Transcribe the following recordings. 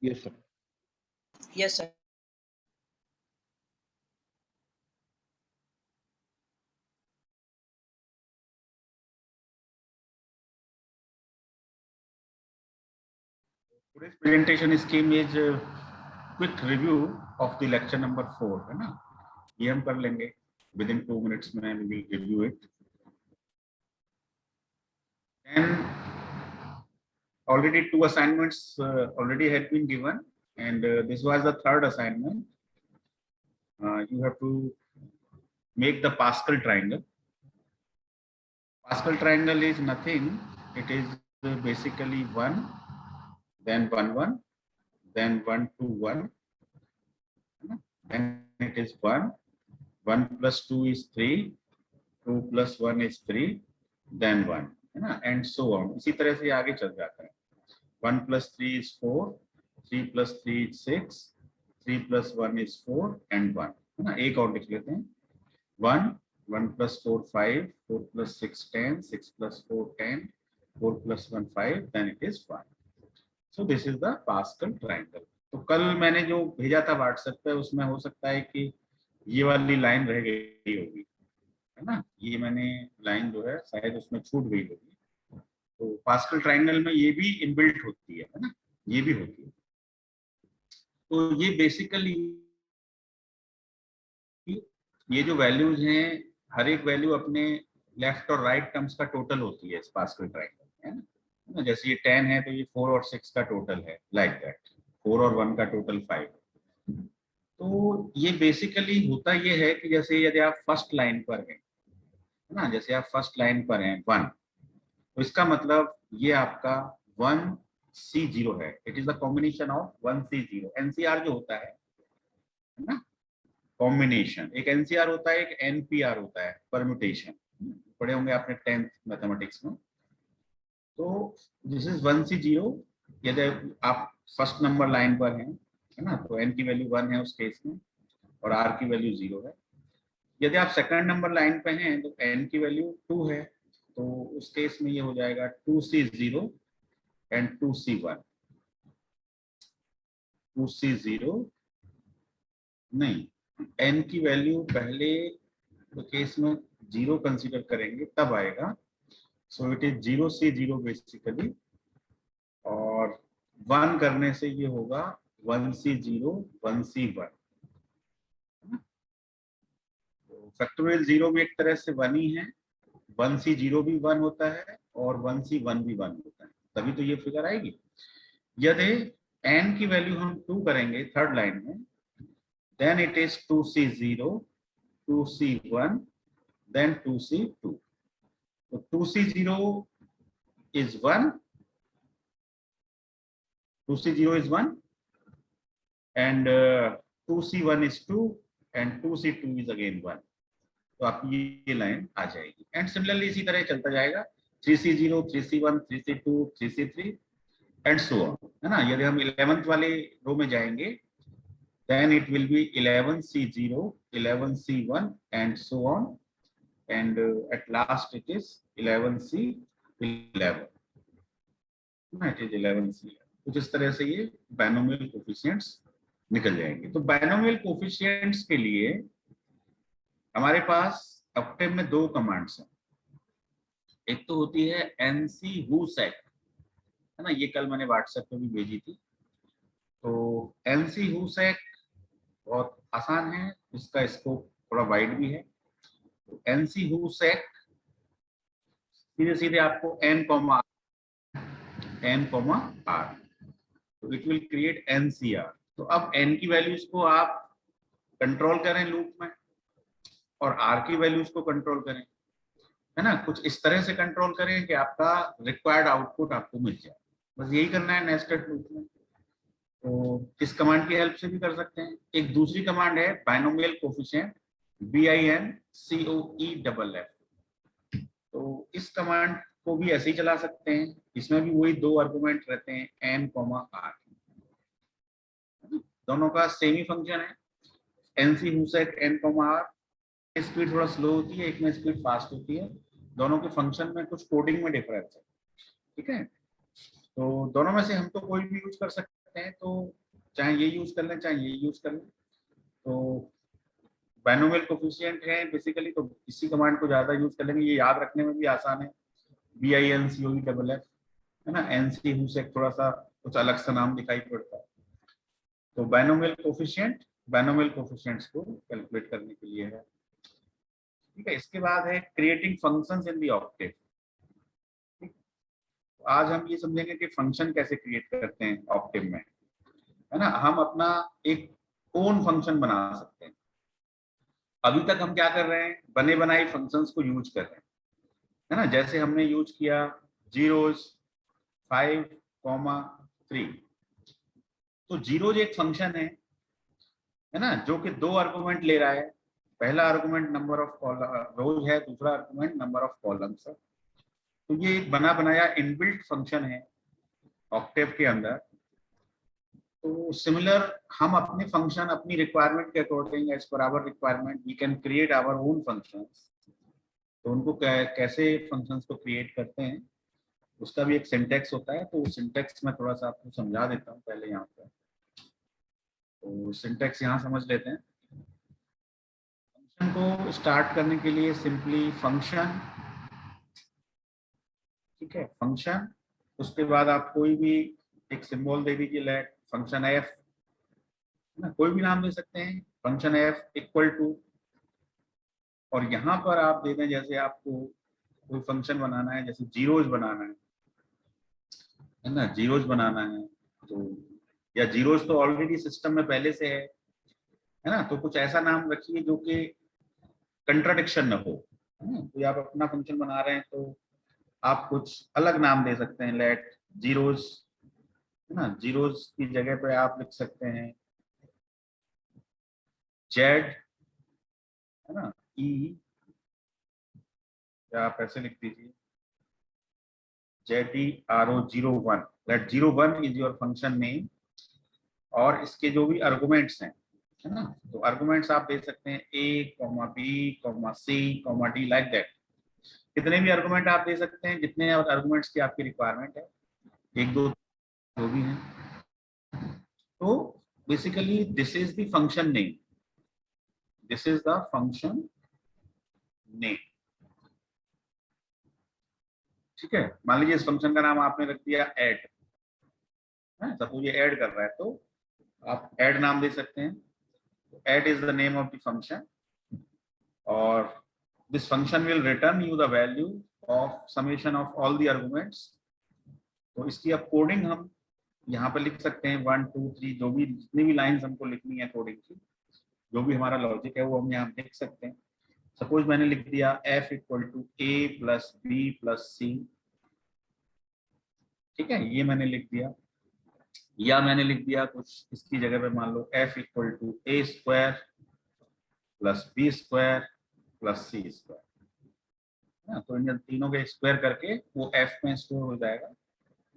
Yes, sir. Yes, sir. Today's presentation scheme is a quick review of the lecture number 4, है ना? ये हम कर लेंगे within 2 minutes में we will review it. And already 2 assignments already had been given, and this was the 3rd assignment. You have to make the Pascal triangle. Pascal triangle is nothing. It is basically 1, then 1, 1, then 1, 2, 1. Then it is 1. 1 plus 2 is 3. 2 plus 1 is 3. Then 1. है ना? And so on. इसी तरह से आगे चल जाता है. 1 plus 3 is 4. 3 plus 3 is 6. 3 plus 1 is 4 and 1. है ना? एक और लिख लेते हैं. 1. 1 plus 4 5. 4 plus 6 10. 6 plus 4 10. 4 plus 1 5. Then it is 1. So this is the Pascal triangle. तो कल मैंने जो भेजा था व्हाट्सएप पे उसमें हो सकता है कि ये वाली लाइन रह गई होगी, है ना? ये मैंने लाइन जो है शायद उसमें छूट गई होगी. तो पास्कल ट्रायंगल में ये भी इनबिल्ट होती है ना? ये भी होती है. तो ये बेसिकली ये जो वैल्यूज हैं हर एक वैल्यू अपने लेफ्ट और राइट टर्म्स का टोटल होती है इस पास्कल ट्रायंगल, है ना? जैसे ये 10 है तो ये 4 और 6 का टोटल है, लाइक दैट. 4 और 1 का टोटल 5. तो ये बेसिकली होता ये है कि जैसे यदि आप फर्स्ट लाइन पर हैं, है ना? जैसे आप फर्स्ट लाइन पर हैं 1, तो इसका मतलब ये आपका 1C0 है. It is the combination of 1C0. NCR जो होता है ना, कॉम्बिनेशन. एक एनसीआर होता है, एक एनपीआर होता है, परम्यूटेशन. पढ़े होंगे आपने 10th मैथमेटिक्स में. तो दिस इज 1C0. यदि आप फर्स्ट नंबर लाइन पर हैं, है ना, तो n की वैल्यू 1 है उस केस में और r की वैल्यू 0 है. यदि आप सेकंड नंबर लाइन पे हैं तो n की वैल्यू 2 है, तो उस केस में ये हो जाएगा 2C0 एंड 2C1. 2C0 नहीं, n की वैल्यू पहले तो केस में 0 कंसीडर करेंगे तब आएगा. So it is 0C0 basically, और 1 करने से ये होगा 1C0 1C1. फैक्टोरियल 0 भी एक तरह से 1 ही है. 1C0 भी 1 होता है और 1C1 भी 1 होता है, तभी तो ये फिगर आएगी. यदि n की वैल्यू हम 2 करेंगे थर्ड लाइन में, then it is 2C0 2C1 then 2C2. तो 2C0 is 1, 2C0 is 1 and 2C1 is 2 and 2C2 is again 1. तो आपकी ये लाइन आ जाएगी. एंड सिमिलरली इसी तरह चलता जाएगा 3C0 3C1 3C2 3C3 and so on, है ना? यदि हम 11th वाले रो में जाएंगे then it will be 11C0 11C1 and so on, and at last it is 11C11. it is 11C. कुछ इस तरह से ये बायनोमियल कोफिशिएंट्स निकल जाएंगे. तो बायनोमियल कोफिशिएंट्स के लिए हमारे पास ऑक्टेव में 2 कमांड्स हैं. एक तो होती है NC-WHOSEC, है ना? ये कल मैंने व्हाट्सएप पे भी भेजी थी. तो NC-WHOSEC बहुत आसान है, इसका स्कोप थोड़ा वाइड भी है. तो NC-WHOSEC सीधे सीधे आपको n, r, तो इट विल क्रिएट NCR. तो अब n की वैल्यूज को आप कंट्रोल करें लूप में और r की वैल्यूज को कंट्रोल करें, है ना? कुछ इस तरह से कंट्रोल करें कि आपका रिक्वायर्ड आउटपुट आपको मिल जाए. बस यही करना है नेस्टेड लूप में. तो इस कमांड की हेल्प से भी कर सकते हैं. एक दूसरी कमांड है बायनोमियल कोफिशिएंट, BINCOEFF. तो इस कमांड को भी ऐसे ही चला सकते हैं. इसमें भी वही 2 आर्गुमेंट रहते हैं n, r. दोनों का सेम ही फंक्शन है. NC-WHOSEC n, r. स्पीड थोड़ा स्लो होती है, एक में स्पीड फास्ट होती है. दोनों के फंक्शन में कुछ कोडिंग में डिफरेंस है, ठीक है? तो दोनों में से हम तो कोई भी यूज कर सकते हैं तो चाहे ये यूज कर लें चाहे ये यूज कर लें। तो बाइनोमियल कोफिशिएंट है बेसिकली, तो इसी कमांड को ज्यादा यूज कर लेंगे, ये याद रखने में भी आसान है। BINCOEFF है ना, NC से थोड़ा सा कुछ अलग सा नाम दिखाई पड़ता है। तो बाइनोमियल कोफिशिएंट्स को कैलकुलेट करने के लिए है। ठीक है, इसके बाद है creating functions in the Octave. आज हम ये समझेंगे कि फंक्शन कैसे क्रिएट करते हैं ऑक्टेव में, है ना। हम अपना एक ओन फंक्शन बना सकते हैं। अभी तक हम क्या कर रहे हैं, बने बनाए फंक्शंस को यूज कर रहे हैं, है ना। जैसे हमने यूज किया 0s 5, 3। तो 0 एक फंक्शन है ना, जो कि 2 आर्गुमेंट ले रहा है। पहला आर्गुमेंट नंबर ऑफ रोज है, दूसरा आर्गुमेंट नंबर ऑफ कॉलम्स है। तो ये एक बना बनाया इनबिल्ट फंक्शन है ऑक्टेव के अंदर। तो सिमिलर हम अपने फंक्शन अपनी रिक्वायरमेंट के according as per our requirement we can create our own functions. तो उनको कैसे फंक्शंस को क्रिएट करते हैं उसका भी एक सिंटैक्स होता है। तो सिंटैक्स मैं थोड़ा सा आपको समझा देता हूँ पहले यहाँ पर। तो सिंटैक्स यहाँ समझ लेते हैं। फंक्शन को स्टार्ट करने के लिए सिंपली फंक्शन, ठीक है, फंक्शन, उसके बाद आप कोई भी एक सिंबल दे दीजिए, लेट फंक्शन एफ, ना कोई भी नाम दे सकते हैं, फंक्शन एफ इक्वल टू, और यहाँ पर आप दे दें जैसे आपको कोई फंक्शन बनाना है, जैसे जीरोज बनाना है ना, जीरोज बनाना है तो, या जीरोज तो ऑलरेडी सिस्टम में पहले से है ना, तो कुछ ऐसा नाम रखिए जो कि कंट्राडिक्शन न हो, है ना। तो आप अपना फंक्शन बना रहे हैं तो आप कुछ अलग नाम दे सकते हैं, लेट जीरोज, है ना, जीरोज की जगह पे आप लिख सकते हैं जेड, है ना, ई, या आप ऐसे लिख दीजिए ZERO01, let 01 is your function name. और इसके जो भी आर्गुमेंट्स हैं, है ना, तो आर्गुमेंट्स आप दे सकते हैं A, B, C, D, like that. कितने भी आर्गुमेंट आप दे सकते हैं, जितने आर्गुमेंट्स की आपकी रिक्वायरमेंट है, 1, 2 जो भी हैं। तो basically this is the function name, this is the function name. ठीक है, मान लीजिए इस फंक्शन का नाम आपने रख दिया ऐड, सपोज ये ऐड कर रहा है तो आप ऐड नाम दे सकते हैं। Add is the name of the function, और this function will return you the value of summation of all the arguments. तो इसकी अब कोडिंग हम यहाँ पर लिख सकते हैं 1, 2, 3, जो भी जितनी भी लाइंस हमको लिखनी है कोडिंग की, जो भी हमारा लॉजिक है वो हम यहाँ लिख सकते हैं। सपोज मैंने लिख दिया f equal to A plus B plus C, ठीक है, ये मैंने लिख दिया। या मैंने लिख दिया कुछ इसकी जगह पे, मान लो f equal to A square plus B square plus C square, तो इन तीनों के स्क्वायर करके वो f में स्टोर हो जाएगा।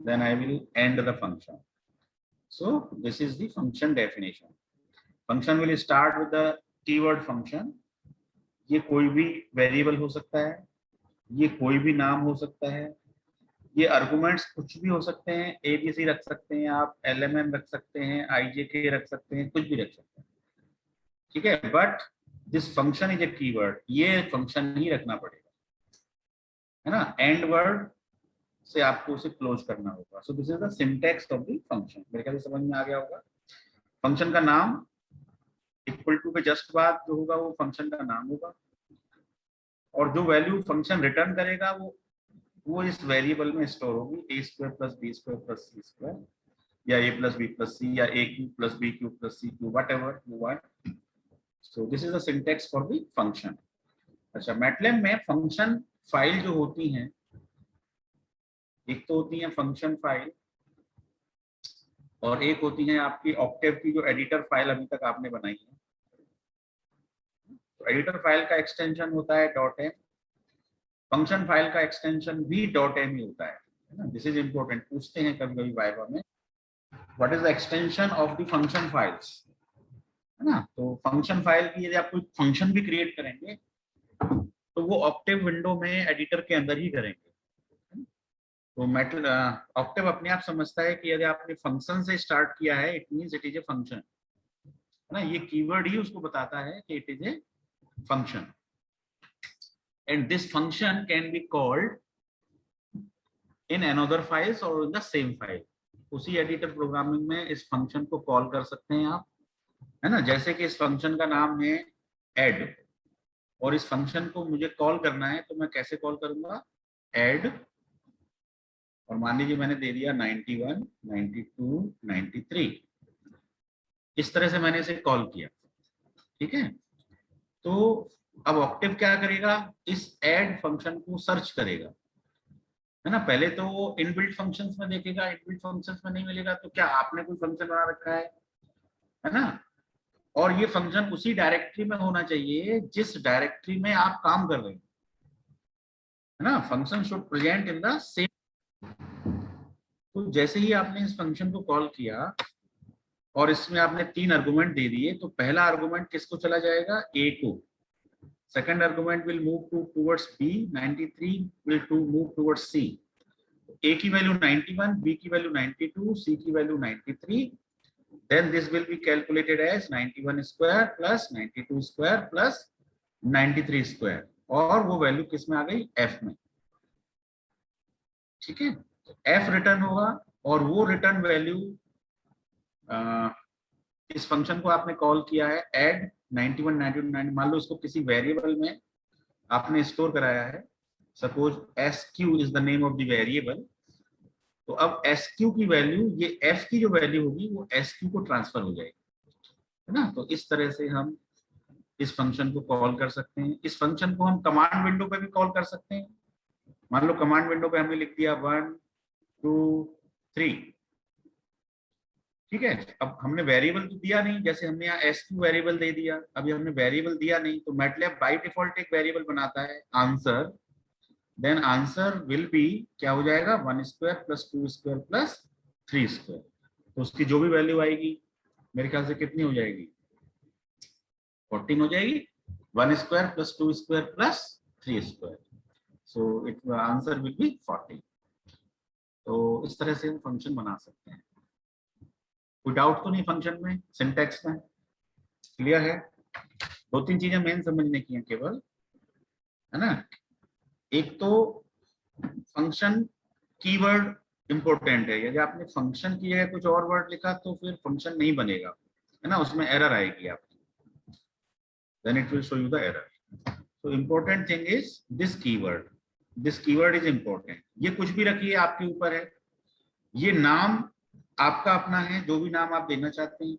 Then I will end the function. So this is the function definition. Function will start with the keyword function. ये कोई भी वेरिएबल हो सकता है, ये कोई भी नाम हो सकता है, ये आर्गुमेंट्स कुछ भी हो सकते हैं, ABC रख सकते हैं आप, LMN रख सकते हैं, IJK रख सकते हैं, कुछ भी रख सकते हैं, ठीक है। But this function is a keyword, ये फंक्शन ही रखना पड़ेगा, है ना। एंड वर्ड से आपको उसे क्लोज करना होगा। सो this is the syntax of the function. मेरे ख्याल से समझ में आ गया होगा। फंक्शन का नाम इक्वल टू के जस्ट बाद जो होगा वो फंक्शन का नाम होगा, और जो वैल्यू फंक्शन रिटर्न करेगा वो इस वेरिएबल में स्टोर होगी, A square plus B square plus C square, या A plus B plus C, या A cube plus B cube plus C cube, whatever you want. So this is the syntax for the function. अच्छा, MATLAB में function file जो होती हैं, एक तो होती है फंक्शन फाइल, और एक होती है आपकी ऑक्टेव की जो एडिटर फाइल अभी तक आपने बनाई है। तो एडिटर फाइल का एक्सटेंशन होता है .m, फंक्शन फाइल का एक्सटेंशन भी .m ही होता है ना। दिस इज इंपॉर्टेंट, पूछते हैं कभी कभी वाइवा में, what is the extension of the function files, है ना। तो फंक्शन फाइल की यदि आप कोई फंक्शन भी क्रिएट करेंगे तो वो ऑक्टेव विंडो में एडिटर के अंदर ही करेंगे। तो मेटल ऑक्टेव अपने आप समझता है कि यदि आपने फंक्शन से स्टार्ट किया है it means it is a function, है ना। ये कीवर्ड ही उसको बताता है कि it is a function and this function can be called in another files और इन द सेम फाइल। उसी एडिटर प्रोग्रामिंग में इस फंक्शन को कॉल कर सकते हैं आप, है ना। जैसे कि इस फंक्शन का नाम है ऐड और इस फंक्शन को मुझे कॉल करना है तो मैं कैसे कॉल करूंगा, ऐड और मान लीजिए मैंने दे दिया 91, 92, 93, इस तरह से मैंने इसे कॉल किया, ठीक है। तो अब ऑक्टेव क्या करेगा, इस ऐड फंक्शन को सर्च करेगा, है ना। पहले तो वो इनबिल्ट फंक्शंस में देखेगा, इनबिल्ट फंक्शंस में नहीं मिलेगा तो क्या आपने कोई फंक्शन बना रखा है ना। और ये फंक्शन उसी डायरेक्टरी में होना चाहिए जिस डायरेक्टरी में आप काम कर रहे हैं, है ना। Function should present in the same. तो जैसे ही आपने इस फंक्शन को कॉल किया और इसमें आपने 3 आर्गुमेंट दे दिए, तो पहला आर्गुमेंट किसको चला जाएगा, ए को। Second argument will move towards B, 93 will move towards C. A की वैल्यू 91, बी की वैल्यू 92, सी की वैल्यू 93। Then this will be calculated as 91 square plus 92 square plus 93 square और वो वैल्यू किस में आ गई, एफ में, ठीक है। एफ रिटर्न होगा और वो रिटर्न वैल्यू इस फंक्शन को आपने कॉल किया है ऐड 91, 92, मान लो इसको किसी वेरिएबल में आपने स्टोर कराया है, suppose SQ is the name of the variable. तो अब SQ की वैल्यू, ये F की जो वैल्यू होगी वो SQ को ट्रांसफर हो जाएगी, है ना। तो इस तरह से हम इस फंक्शन को कॉल कर सकते हैं। इस फंक्शन को हम कमांड विंडो पे भी कॉल कर सकते हैं। मान लो कमांड विंडो पे हमने लिख दिया 1, 2, 3, ठीक है। अब हमने वेरिएबल तो दिया नहीं, जैसे हमने यहाँ SQ वेरिएबल दे दिया, अभी हमने वेरिएबल दिया नहीं, तो मैटलैब बाय डिफॉल्ट एक वेरिएबल बनाता है answer. Then answer will be क्या हो जाएगा, 1 square plus 2 square plus 3 square. तो उसकी जो भी वैल्यू आएगी मेरे ख्याल से कितनी हो जाएगी, 14 हो जाएगी। 1 square plus 2 square plus 3 square, so it answer will B 14। तो इस तरह से हम फंक्शन बना सकते हैं। कोई डाउट तो नहीं फंक्शन में, सिंटैक्स में क्लियर है। 2-3 चीजें मेन समझने की हैं केवल, है ना। एक तो फंक्शन कीवर्ड इंपॉर्टेंट है, यदि आपने फंक्शन की जगह कुछ और वर्ड लिखा तो फिर फंक्शन नहीं बनेगा, है ना, उसमें एरर आएगी आपकी, then it will show you the error. So important thing is this keyword. This keyword is important. ये कुछ भी रखिए आपके ऊपर है, ये नाम आपका अपना है, जो भी नाम आप देना चाहते हैं।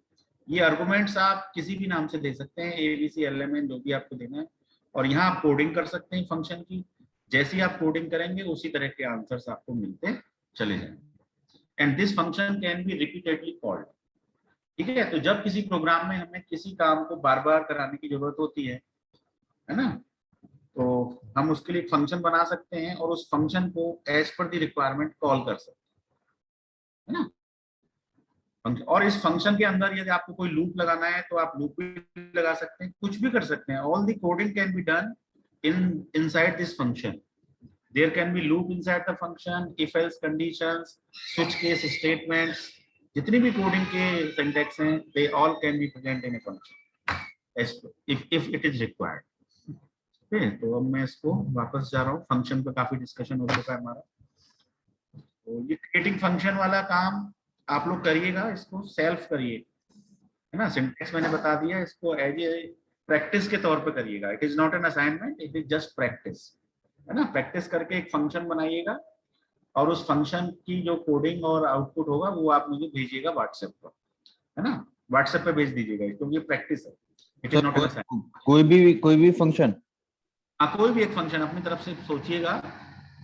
ये आर्गुमेंट्स आप किसी भी नाम से दे सकते हैं, ABC, LMN जो भी आपको देना है। और यहाँ आप कोडिंग कर सकते हैं फंक्शन की, जैसे ही आप कोडिंग करेंगे उसी तरह के आंसर्स आपको मिलते चले जाएंगे। And this function can be repeatedly called, ठीक है। तो जब किसी प्रोग्राम में हमें किसी काम को बार बार कराने की जरूरत होती है ना, तो हम उसके लिए फंक्शन बना सकते हैं और उस फंक्शन को as per the requirement call कर सकते हैं, है ना। और इस फंक्शन के अंदर यदि आपको कोई लूप लगाना है तो आप लूप भी लगा सकते हैं, कुछ भी कर सकते हैं। All the coding can be done inside this function. There can be loop inside the function, if else conditions, switch case statements, जितनी भी कोडिंग के सिंटैक्स हैं they all can be present in a function if it is required। ठीक है, तो अब मैं इसको वापस जा रहा हूँ, फंक्शन पे काफी डिस्कशन हो चुका है हमारा। तो ये क्रिएटिंग फंक्शन वाला काम आप लोग करिएगा, इसको सेल्फ करिए, है ना। सिंटैक्स मैंने बता दिया, इसको एज ए प्रैक्टिस के तौर पे करिएगा। It is not an assignment, it is just practice, है ना। प्रैक्टिस करके एक फंक्शन बनाइएगा और उस फंक्शन की जो कोडिंग और आउटपुट होगा वो आप मुझे भेजिएगा व्हाट्सएप पर, है ना। व्हाट्सएप पे भेज दीजिएगा, क्योंकि ये प्रैक्टिस है, it is not an assignment. कोई भी फंक्शन, हाँ, कोई भी एक फंक्शन अपनी तरफ से सोचिएगा,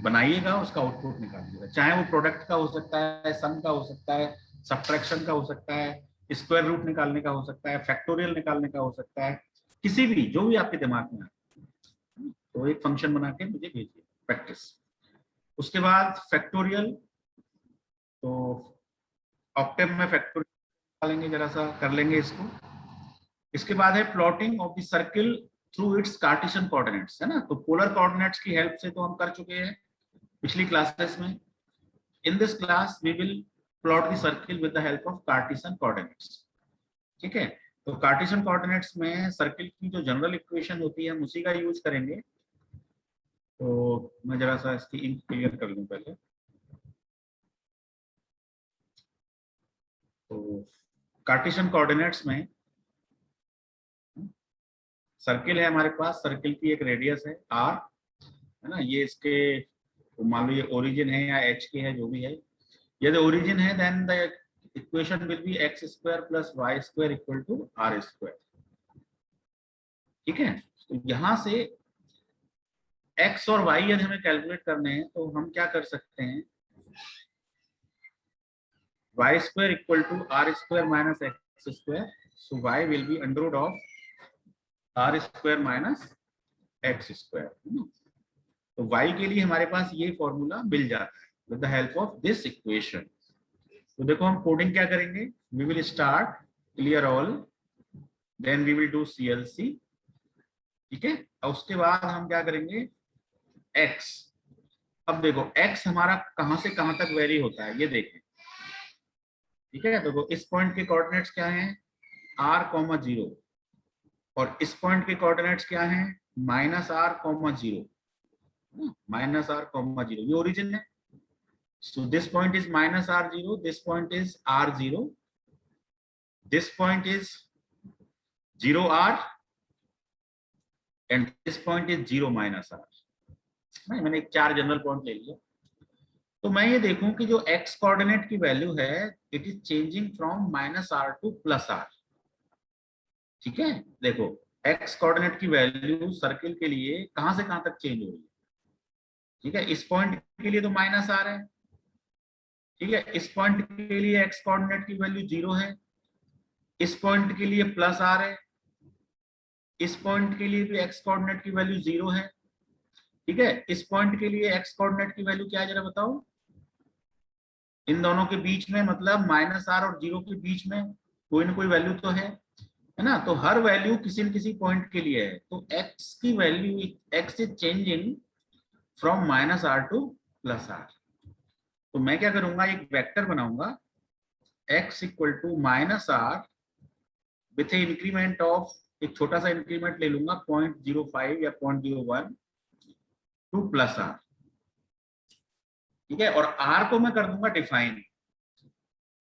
बनाइएगा, उसका आउटपुट निकालिएगा। चाहे वो प्रोडक्ट का हो सकता है, सम का हो सकता है, सब्ट्रैक्शन का हो सकता है, स्क्वायर रूट निकालने का हो सकता है, फैक्टोरियल निकालने का हो सकता है, किसी भी जो भी आपके दिमाग में आए, तो एक फंक्शन बना के मुझे भेजिए, प्रैक्टिस। उसके बाद फैक्टोरियल, तो ऑक्टेव में फैक्टोरियल निकालेंगे, जरा सा कर लेंगे इसको। इसके बाद है plotting of the circle through it's Cartesian coordinates, है ना। तो पोलर कोऑर्डिनेट्स की हेल्प से तो हम कर चुके हैं पिछली क्लासेस में, in this class we will plot the circle with the help of Cartesian coordinates. ठीक है, तो कार्टेशियन कोऑर्डिनेट्स में सर्किल की जो जनरल इक्वेशन होती है हम उसी का यूज करेंगे। तो मैं जरा सा इसकी इंक क्लियर कर लूं पहले। तो कार्टेशियन कोऑर्डिनेट्स में सर्किल है हमारे पास, सर्किल की एक रेडियस है r, है ना, ये इसके मान लो ये ओरिजिन है या h के है जो भी है, यदि ओरिजिन है then the equation will be x square plus y square equal to r square. ठीक है, तो यहां से x और y यदि हमें कैलकुलेट करने हैं तो हम क्या कर सकते हैं, y square equal to r square minus x square, so y will be under root of r square minus x square. तो y के लिए हमारे पास ये फॉर्मूला मिल जाता है with the help of this equation. तो देखो हम कोडिंग क्या करेंगे, we will start clear all, then we will do CLC। ठीक है, और उसके बाद हम क्या करेंगे x। अब देखो x हमारा कहां से कहां तक वेरी होता है ये देखें। ठीक है, देखो इस पॉइंट के कोऑर्डिनेट्स क्या हैं r, 0, और इस पॉइंट के कोऑर्डिनेट्स क्या हैं -r, 0, -r, 0, ये ओरिजिन है। So this point is -r0, this point is r0, this point is 0r, and this point is 0 -r। नहीं, मैंने एक 4 जनरल पॉइंट ले लिया। तो मैं ये देखूं कि जो x कोऑर्डिनेट की वैल्यू है it is changing from -r to +r। ठीक है, देखो x कोऑर्डिनेट की वैल्यू सर्किल के लिए कहां से कहां तक चेंज हो रही है। ठीक है, इस पॉइंट के लिए तो -r है। ठीक है, इस पॉइंट के लिए x कोऑर्डिनेट की वैल्यू 0 है, इस पॉइंट के लिए +r है, इस पॉइंट के लिए भी x कोऑर्डिनेट की वैल्यू 0 है। ठीक है, इस पॉइंट के लिए x कोऑर्डिनेट की वैल्यू क्या है जरा बताओ, इन दोनों के बीच में मतलब -r और 0 के बीच में कोई ना कोई वैल्यू तो है ना। तो हर वैल्यू किसी न किसी पॉइंट के लिए है। तो x की value, x is changing from -r to +r। तो मैं क्या करूंगा, एक वेक्टर बनाऊंगा x equal to -r with a increment of, एक छोटा सा इंक्रीमेंट ले लूंगा 0.05 या 0.01 टू +r। ठीक है, और r को मैं कर दूंगा define.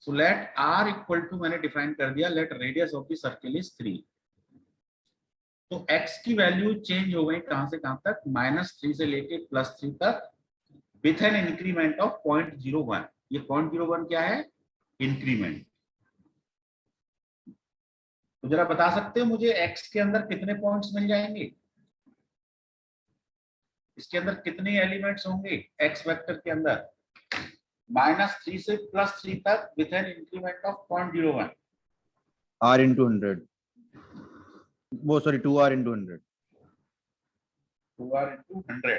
So let r equal to, मैंने डिफाइन कर दिया, let radius of the circle is 3। तो x की वैल्यू चेंज हो गई कहां से कहां तक, -3 से लेके +3 तक विथ एन इंक्रीमेंट ऑफ 0.01। ये 0.01 क्या है, इंक्रीमेंट। तो जरा बता सकते हो मुझे x के अंदर कितने पॉइंट्स मिल जाएंगे, इसके अंदर कितने एलिमेंट्स होंगे x वेक्टर के अंदर, -3 से +3 तक with an increment of 0.01। r into 100, वो sorry 2r into 100, 2r into 100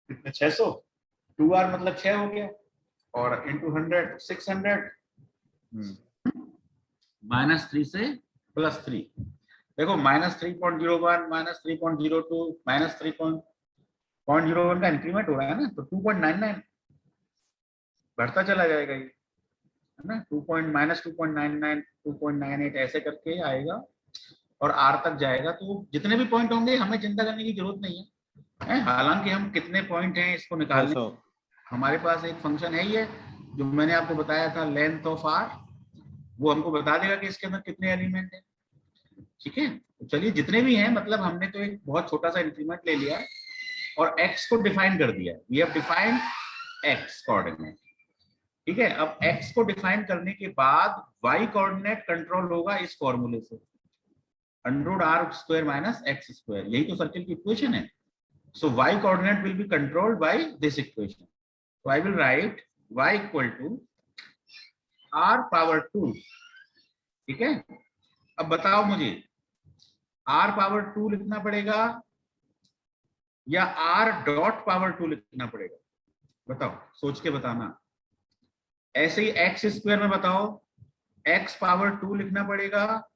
कितने, 600। 2r मतलब 6 हो गया, और into 100 600, -3 से +3। देखो -3.01, -3.02, -3.01 का इंक्रीमेंट हो रहा है ना, तो 2.99 बढ़ता चला जाएगा ये, है ना। -2.99, 2.98 ऐसे करके आएगा और r तक जाएगा। तो जितने भी पॉइंट होंगे हमें चिंता करने की जरूरत नहीं है। हालांकि हम कितने पॉइंट हैं इसको निकालने, हमारे पास एक फंक्शन है ये जो मैंने आपको बताया था, लेंथ ऑफ r, वो हमको बता देगा कि इसके अंदर कितने एलिमेंट हैं। ठीक है, तो चलिए जितने भी हैं, मतलब हमने तो एक बहुत छोटा सा इंक्रीमेंट ले लिया है और x को डिफाइन कर दिया है। We have defined x coordinate. ठीक है, अब x को डिफाइन करने के बाद y कोऑर्डिनेट कंट्रोल होगा इस फॉर्मूले से, √r² माइनस x स्क्वायर। यही तो सर्किल की इक्वेशन है। So y coordinate will be controlled by this equation. So I will write y equal to r⁻²। ठीक है, अब बताओ मुझे r⁻² लिखना पड़ेगा या r.2 लिखना पड़ेगा, बताओ, सोच के बताना। ऐसे ही x² में बताओ, x⁻² लिखना पड़ेगा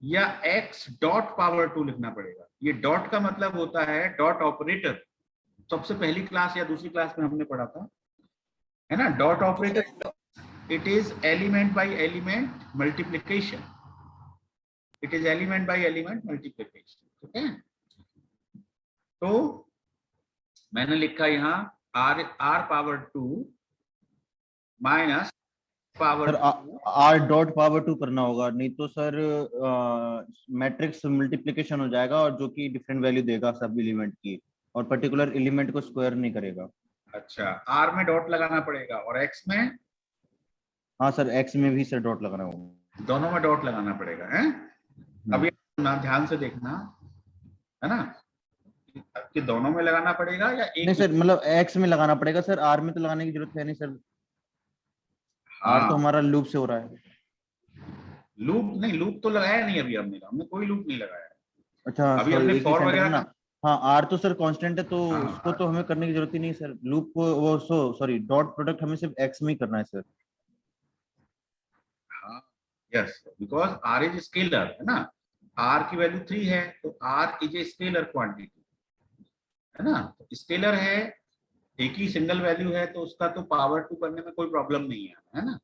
या x.2 लिखना पड़ेगा। ये डॉट का मतलब होता है, डॉट ऑपरेटर सबसे पहली क्लास या दूसरी क्लास में हमने पढ़ा था, है ना, dot operator it is element by element multiplication, it is element by element multiplication, ठीक है। तो मैंने लिखा यहाँ r power 2 minus power sir R dot power 2 करना होगा, नहीं तो सर मैट्रिक्स मल्टीप्लिकेशन हो जाएगा और जो कि डिफरेंट वैल्यू देगा सब एलिमेंट की, और पर्टिकुलर एलिमेंट को स्क्वायर नहीं करेगा। अच्छा, r में डॉट लगाना पड़ेगा और x में, हाँ सर एक्स में भी सर डॉट लगाना होगा, दोनों में डॉट लगाना पड़ेगा, है। अभी ना ध्यान से देखना, है ना, कि दोनों में लगाना पड़ेगा या एक नहीं सर मतलब एक्स में लगाना पड़ेगा सर, आर में तो लगाने की जरूरत है नहीं सर, आर तो हाँ, हमारा लूप से हो रहा है। लूप नहीं, लूप तो लगाया नहीं अभी हमने कोई लूप नहीं लगाया। अच्छा अभी सॉरी, हमने एक ही फॉर सेंटेंस वगैरह है ना। का, हाँ आर तो सर कांस्टेंट है, तो हाँ, उसको तो हमें करने की जरूरत ही नहीं है सर, लूप को वो सॉरी डॉट प्रोडक्ट हमें सिर्फ एक्स में ही करना है सर। हाँ, yes, because r is scalar, है ना, r की वैल्यू 3 है, तो r is a scalar quantity, है ना, स्केलर है, एक ही सिंगल वैल्यू है, तो उसका तो पावर 2 करने में कोई प्रॉब्लम नहीं है ना।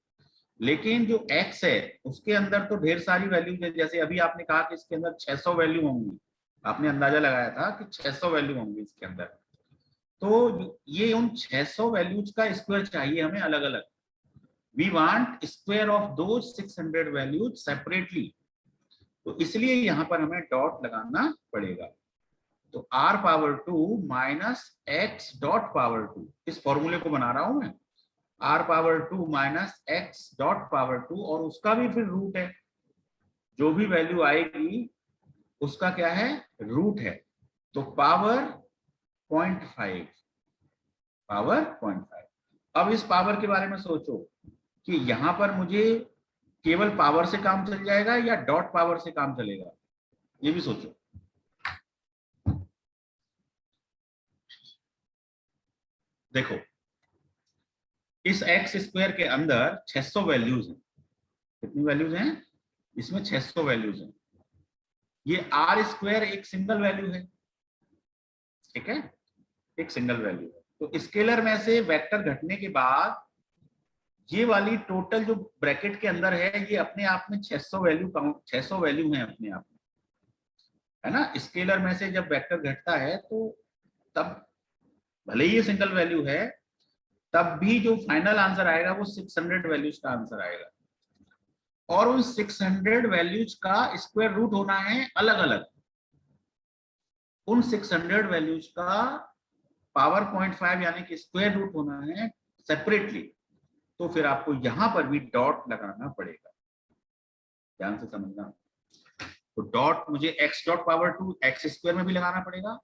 लेकिन जो x है उसके अंदर तो ढेर सारी वैल्यूज है, जैसे अभी आपने कहा कि इसके अंदर 600 वैल्यू होंगी, आपने अंदाजा लगाया था कि 600 वैल्यू होंगी इसके अंदर, तो ये उन 600 वैल्यूज का स्क्वायर चाहिए हमें अलग अलग। वी वांट स्क्वायर ऑफ दो 600 वैल्यूज सेपरेटली, तो इसलिए यहाँ पर हमें डॉट लगाना पड़ेगा। तो r power 2 minus x dot power 2, इस फॉर्मूले को बना रहा हूं मैं, r power 2 minus x dot power 2, और उसका भी फिर रूट है, जो भी वैल्यू आएगी उसका क्या है, रूट है, तो पावर 0.5, पावर 0.5। अब इस पावर के बारे में सोचो कि यहां पर मुझे केवल पावर से काम चल जाएगा या डॉट पावर से काम चलेगा, ये भी सोचो। देखो, इस एक्स स्क्वायर के अंदर 600 वैल्यूज हैं, कितनी वैल्यूज हैं इसमें, 600 वैल्यूज हैं। ये आर स्क्वायर एक सिंगल वैल्यू है, ठीक है, एक सिंगल वैल्यू है, तो स्केलर में से वेक्टर घटने के बाद ये वाली टोटल जो ब्रैकेट के अंदर है ये अपने आप में 600 वैल्यू काउंट, 600 वैल्यू है अपने आप में, है ना। स्केलर में से जब वेक्टर घटता है तो तब भले ही ये सिंगल वैल्यू है, तब भी जो फाइनल आंसर आएगा वो 600 वैल्यूज का आंसर आएगा, और उन 600 वैल्यूज का स्क्वायर रूट होना है अलग अलग, उन 600 वैल्यूज का पावर 0.5 यानी कि स्क्वायर रूट होना है सेपरेटली, तो फिर आपको यहां पर भी डॉट लगाना पड़ेगा, ध्यान से समझना। तो डॉट मुझे x dot power 2 x square में भी लगाना पड़ेगा,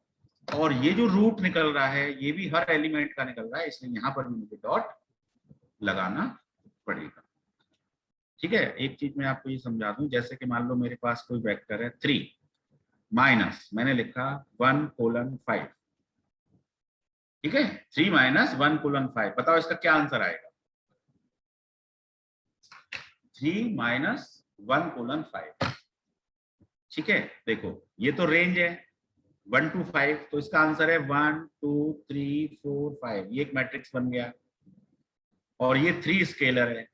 और ये जो रूट निकल रहा है ये भी हर एलिमेंट का निकल रहा है, इसलिए यहां पर भी मुझे डॉट लगाना पड़ेगा, ठीक है। एक चीज मैं आपको ये समझा दूं, जैसे कि मान लो मेरे पास कोई वेक्टर है 3 माइनस मैंने लिखा 1:5, ठीक है, 3 माइनस 1:5, बताओ इसका क्या आंसर आएगा, 3 माइनस 1:5, ठीक है। देखो ये तो रेंज है 1 to 5, तो इसका आंसर है 1 2 3 4 5, ये एक मैट्रिक्स बन गया, और ये 3 स्केलर है।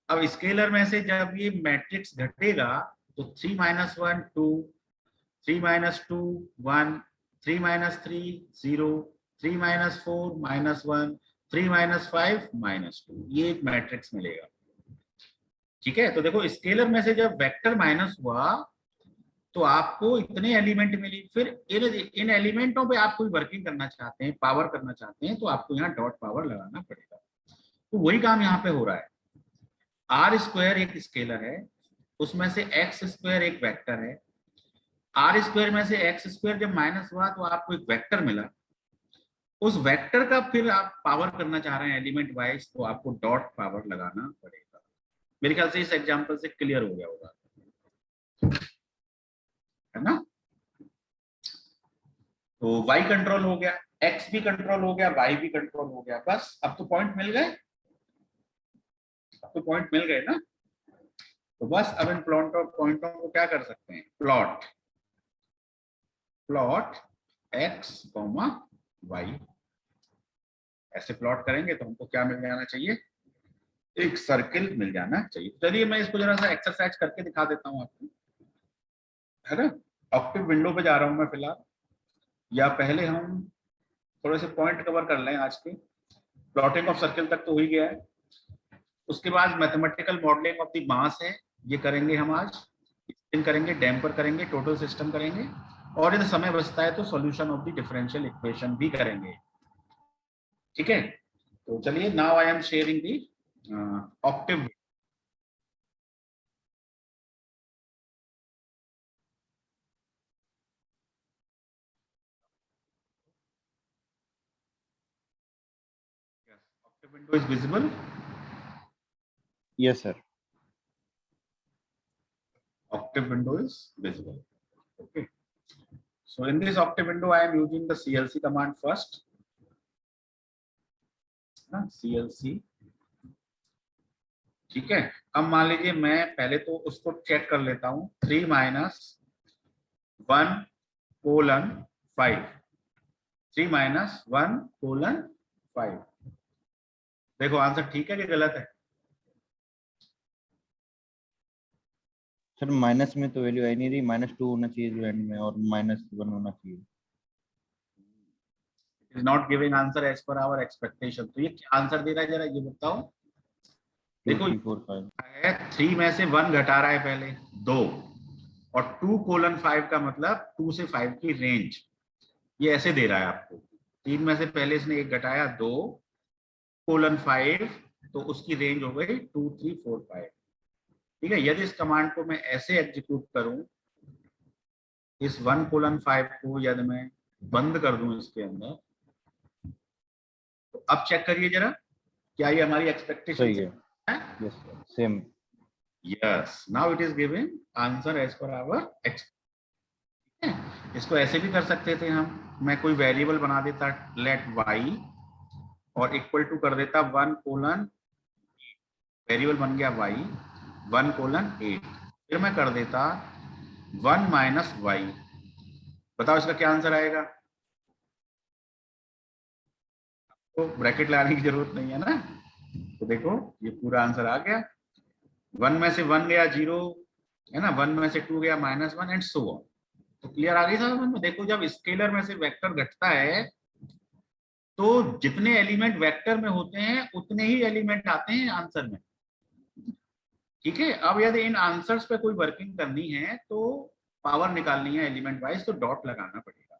अब स्केलर में से जब ये मैट्रिक्स घटेगा तो 3 minus 1 2, 3 minus 2 1, 3 minus 3 0, 3 minus 4 -1, 3 minus 5 -2, ये एक मैट्रिक्स मिलेगा, ठीक है। तो देखो स्केलर में से जब वेक्टर माइनस हुआ तो आपको इतने एलिमेंट मिली, फिर इन एलिमेंटों पे आप कोई वर्किंग करना चाहते हैं, पावर करना चाहते हैं, तो आपको यहाँ डॉट पावर लगाना पड़ेगा, तो वही काम यहाँ पे हो रहा है। आर स्क्वायर एक स्केलर है, उसमें से एक्स स्क्वायर एक वेक्टर है, आर स्क्वायर में से एक्स स्क्वायर जब माइनस हुआ तो आपको एक वेक्टर मिला, उस वेक्टर का फिर आप पावर करना चाह रहे हैं एलिमेंट वाइज, तो आपको डॉट पावर लगाना पड़ेगा। मेरे ख्याल से इस एग्जांपल से क्लियर हो गया होगा, है ना। तो y कंट्रोल हो गया, x भी कंट्रोल हो गया, y भी कंट्रोल हो गया, बस अब तो पॉइंट मिल गए, अब तो पॉइंट मिल गए ना। तो बस अब इन पॉइंटों को क्या कर सकते हैं, प्लॉट x, y। ऐसे प्लॉट करेंगे तो हमको क्या मिल जाना चाहिए, एक सर्किल मिल जाना चाहिए। चलिए मैं इसको जरा सा एक्सरसाइज करके दिखा देता हूँ आपको, है ना। ऑक्टेव विंडो पे जा रहा हूँ मैं फिलहाल, या पहले हम थोड़े से पॉइंट कवर कर लें आज के। प्लॉटिंग ऑफ सर्किल तक तो हो ही गया है, उसके बाद mathematical modelling of the mass है, ये करेंगे हम आज। स्पिन करेंगे, डैम्पर करेंगे, टोटल सिस्टम करेंगे, और यदि समय बचता है तो solution of the differential equation भी करेंगे। ठीक है, तो चलिए, now I am sharing the Octave. Octave window is visible. Yes, sir. Octave window is visible. Okay. So in this octave window, I am using the CLC command first. CLC. ठीक है, अब मान लीजिए मैं पहले तो उसको चेक कर लेता हूँ। 3 माइनस 1 कोलन 5, 3 माइनस 1 कोलन 5। देखो आंसर ठीक है कि गलत है? सर माइनस में तो वैल्यू आई नहीं रही, -2 होना चाहिए जो एंड में, और -1 होना चाहिए। It is not giving answer as per our expectation. तो ये क्या आंसर दे रहा है, जरा ये बताओ। देखो 2 3 4 5 है, 3 में से 1 घटा रहा है पहले 2, और 2 कोलन 5 का मतलब 2 से 5 की रेंज, ये ऐसे दे रहा है आपको। 3 में से पहले इसने 1 घटाया 2 कोलन 5, तो उसकी रेंज हो गई 2 3 4 5। ठीक है, यदि इस कमांड को मैं ऐसे एग्जीक्यूट करूं, इस 1 कोलन 5 को यदि मैं बंद कर दूं इसके अंदर, तो अब चेक करिए जरा, क्या ये हमारी एक्सपेक्टेशन सही है? Yes sir, same. Yes, now it is giving answer as per our expectation. इसको ऐसे भी कर सकते थे हम, मैं कोई वेरिएबल बना देता लेट y, और इक्वल टू कर देता 1 कोलन, वेरिएबल बन गया y 1 कोलन 8, फिर मैं कर देता 1 माइनस y। बताओ इसका क्या आंसर आएगा? तो ब्रैकेट लगाने की जरूरत नहीं है ना, तो देखो ये पूरा आंसर आ गया। 1 में से 1 गया 0, है ना, 1 में से 2 गया -1 एंड सो ऑन। तो क्लियर आ गई समझ में? देखो जब स्केलर में से वेक्टर घटता है तो जितने एलिमेंट वेक्टर में होते हैं उतने ही एलिमेंट आते हैं आंसर में। ठीक है, अब यदि इन आंसर्स पे कोई वर्किंग करनी है तो पावर निकालनी है एलिमेंट वाइज, तो डॉट लगाना पड़ेगा।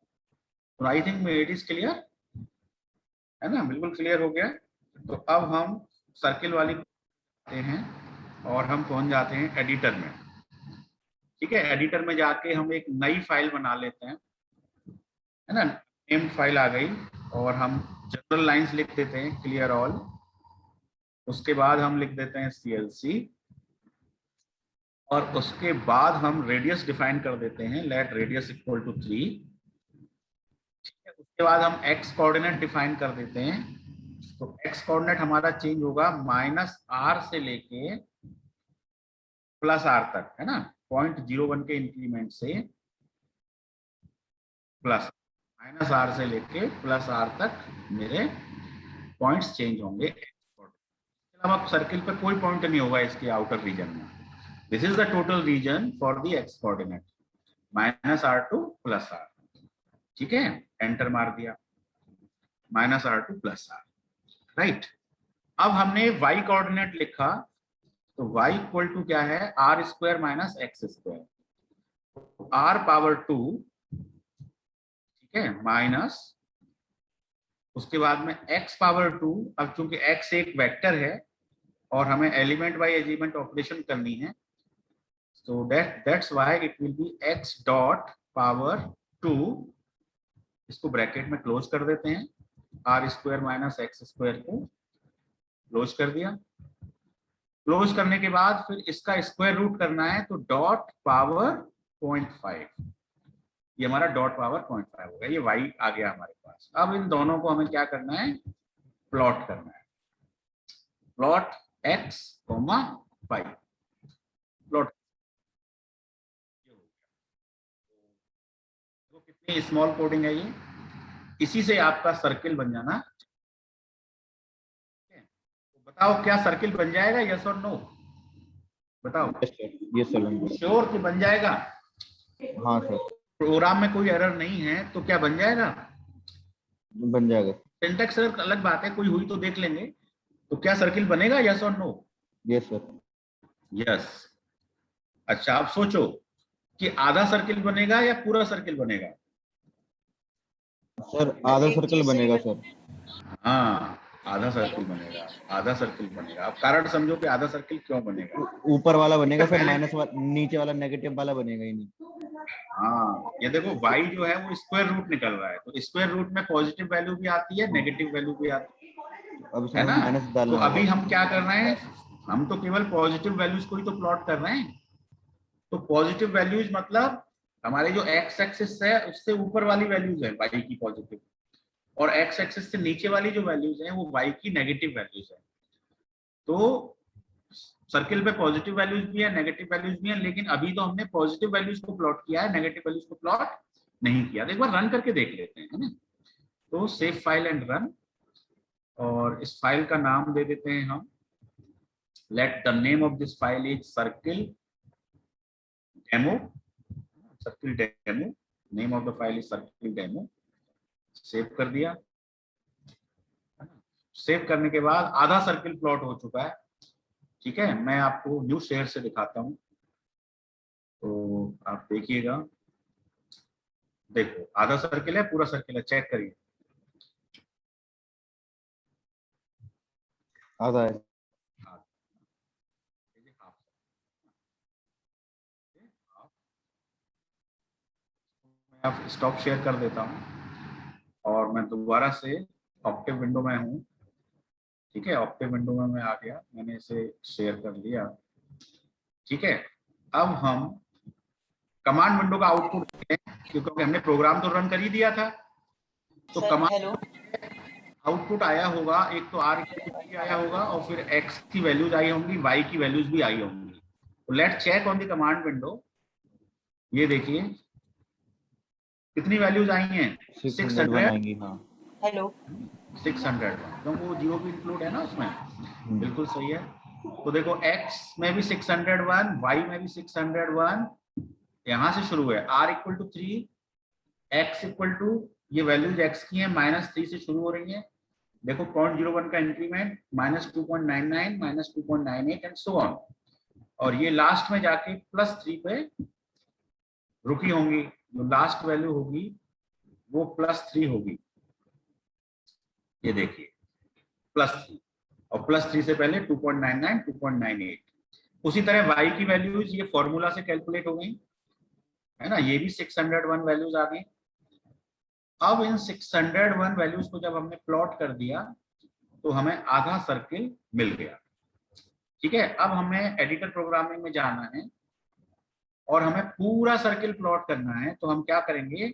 तो I think it is clear, है ना, बिल्कुल क्लियर हो गया। तो अब हम सर्किल वाली हैं और हम पहुंच जाते हैं एडिटर में। ठीक है, एडिटर में जाके हम एक नई फाइल बना लेते हैं, है ना, नेम फाइल आ गई, और हम जनरल लाइंस लिख देते हैं क्लियर ऑल। उसके बाद हम लिख देते हैं CLC, और उसके बाद हम रेडियस डिफाइन कर देते हैं, लेट रेडियस इक्वल टू 3। ठीक है, उसके बाद हम x कोऑर्डिनेट डिफाइन कर देते हैं। तो x कोऑर्डिनेट हमारा चेंज होगा -r से लेके +r तक, है ना, 0.01 के इंक्रीमेंट से प्लस, -r से लेके +r तक मेरे पॉइंट्स चेंज होंगे। अब सर्किल पे कोई पॉइंट नहीं होगा इसके आउटर रीजन में। This is the total region for the x coordinate, -r to +r। ठीक है, एंटर मार दिया, -r to +r, राइट। अब हमने y कोऑर्डिनेट लिखा, तो y इक्वल टू क्या है, r² - x², r पावर 2, ठीक है, माइनस, उसके बाद में x पावर 2। अब चूंकि x एक वेक्टर है और हमें एलिमेंट बाय एलिमेंट ऑपरेशन करनी है, so that's why it will be x dot power 2, इसको ब्रैकेट में क्लोज कर देते हैं, r² - x² को क्लोज कर दिया। क्लोज करने के बाद फिर इसका स्क्वायर रूट करना है, तो डॉट पावर 0.5, ये हमारा डॉट पावर 0.5 होगा, ये y आ गया हमारे पास। अब इन दोनों को हमें क्या करना है, प्लॉट करना है, प्लॉट x, y, प्लॉट। कितनी स्मॉल कोडिंग है ये, इसी से आपका सर्किल बन जाना। तो बताओ क्या सर्किल बन जाएगा, यस और नो? बताओ। Yes sir. श्योर कि बन जाएगा? हाँ सर प्रोग्राम में कोई एरर नहीं है तो क्या बन जाएगा? बन जाएगा। सिंटैक्स एरर अलग बात है, कोई हुई तो देख लेंगे। तो क्या सर्किल बनेगा, यस और नो? Yes sir. यस। अच्छा आप सोचो कि आधा सर्किल बनेगा या पूरा सर्किल बनेगा? सर आधा सर्कल बनेगा सर। हाँ आधा सर्किल बनेगा, आधा सर्किल बनेगा। आप कारण समझो कि आधा सर्किल क्यों बनेगा। ऊपर वाला बनेगा सर, पहले- माइनस वाला, नीचे वाला नेगेटिव वाला बनेगा ही नहीं। हाँ ये देखो y जो है वो स्क्वायर रूट निकल रहा है, तो स्क्वायर रूट में पॉजिटिव वैल्यू भी आती है, नेगेटिव वैल्यू भी आती अब है इसमें ना। माइनस तो डालना अभी होगा। हम क्या कर रहे हैं, हम तो केवल पॉजिटिव वैल्यूज को ही तो प्लॉट कर रहे हैं। तो पॉजिटिव वैल्यूज मतलब हमारे जो एक्स एक्सिस है उससे ऊपर वाली वैल्यूज है y की पॉजिटिव, और एक्स एक्सिस से नीचे वाली जो वैल्यूज है वो y की नेगेटिव वैल्यूज है। तो सर्किल पे पॉजिटिव वैल्यूज भी है, नेगेटिव वैल्यूज भी है, लेकिन अभी तो हमने पॉजिटिव वैल्यूज को प्लॉट किया है, नेगेटिव वैल्यूज को प्लॉट नहीं किया। तो एक बार रन करके देख लेते हैं, है ना। तो सेव फाइल एंड रन, और इस फाइल का नाम दे देते हैं हम, let the name of this file is circle demo, circle demo, name of the file is circle demo. Save कर दिया। सेव करने के बाद आधा सर्किल प्लॉट हो चुका है। ठीक है, मैं आपको न्यू शेयर से दिखाता हूं, तो आप देखिएगा। देखो आधा सर्किल है, पूरा सर्किल है, चेक करिए। आधा है। मैं अब स्टॉप शेयर कर देता हूं और मैं दोबारा से ऑक्टेव विंडो में हूं। ठीक है, ऑक्टेव विंडो में मैं आ गया, मैंने इसे शेयर कर लिया। ठीक है, अब हम कमांड विंडो का आउटपुट देखते हैं, क्योंकि हमने प्रोग्राम तो रन कर ही दिया था। तो सर कमांड हेलो। आउटपुट आया होगा, एक तो आर आया होगा और फिर एक्स की वैल्यूज आई होंगी, वाई की वैल्यूज भी आई होंगी। तो let check on the command window. ये देखिए कितनी वैल्यूज आई हैं, 601 आएंगी। हाँ हेलो। 600, क्योंकि वो जीओ भी इंक्लूड है ना उसमें। बिल्कुल सही है। तो देखो x में भी 601, y में भी 601, यहां से शुरू है r equal to 3, x equal to, ये वैल्यूज x की हैं, -3 से शुरू हो रही है। देखो 0.01 का इंक्रीमेंट, -2.99, -2.98 एंड सो ऑन, और ये लास्ट में जाके +3 पे रुकी होंगी। जो लास्ट वैल्यू होगी वो +3 होगी। ये देखिए +3, और +3 से पहले 2.99, 2.98। उसी तरह y की वैल्यूज ये फॉर्मूला से कैलकुलेट हो गई, है ना, ये भी 601 वैल्यूज आ गई। अब इन 601 वैल्यूज को जब हमने प्लॉट कर दिया तो हमें आधा सर्किल मिल गया। ठीक है, अब हमें एडिटर प्रोग्रामिंग में जाना है और हमें पूरा सर्किल प्लॉट करना है। तो हम क्या करेंगे,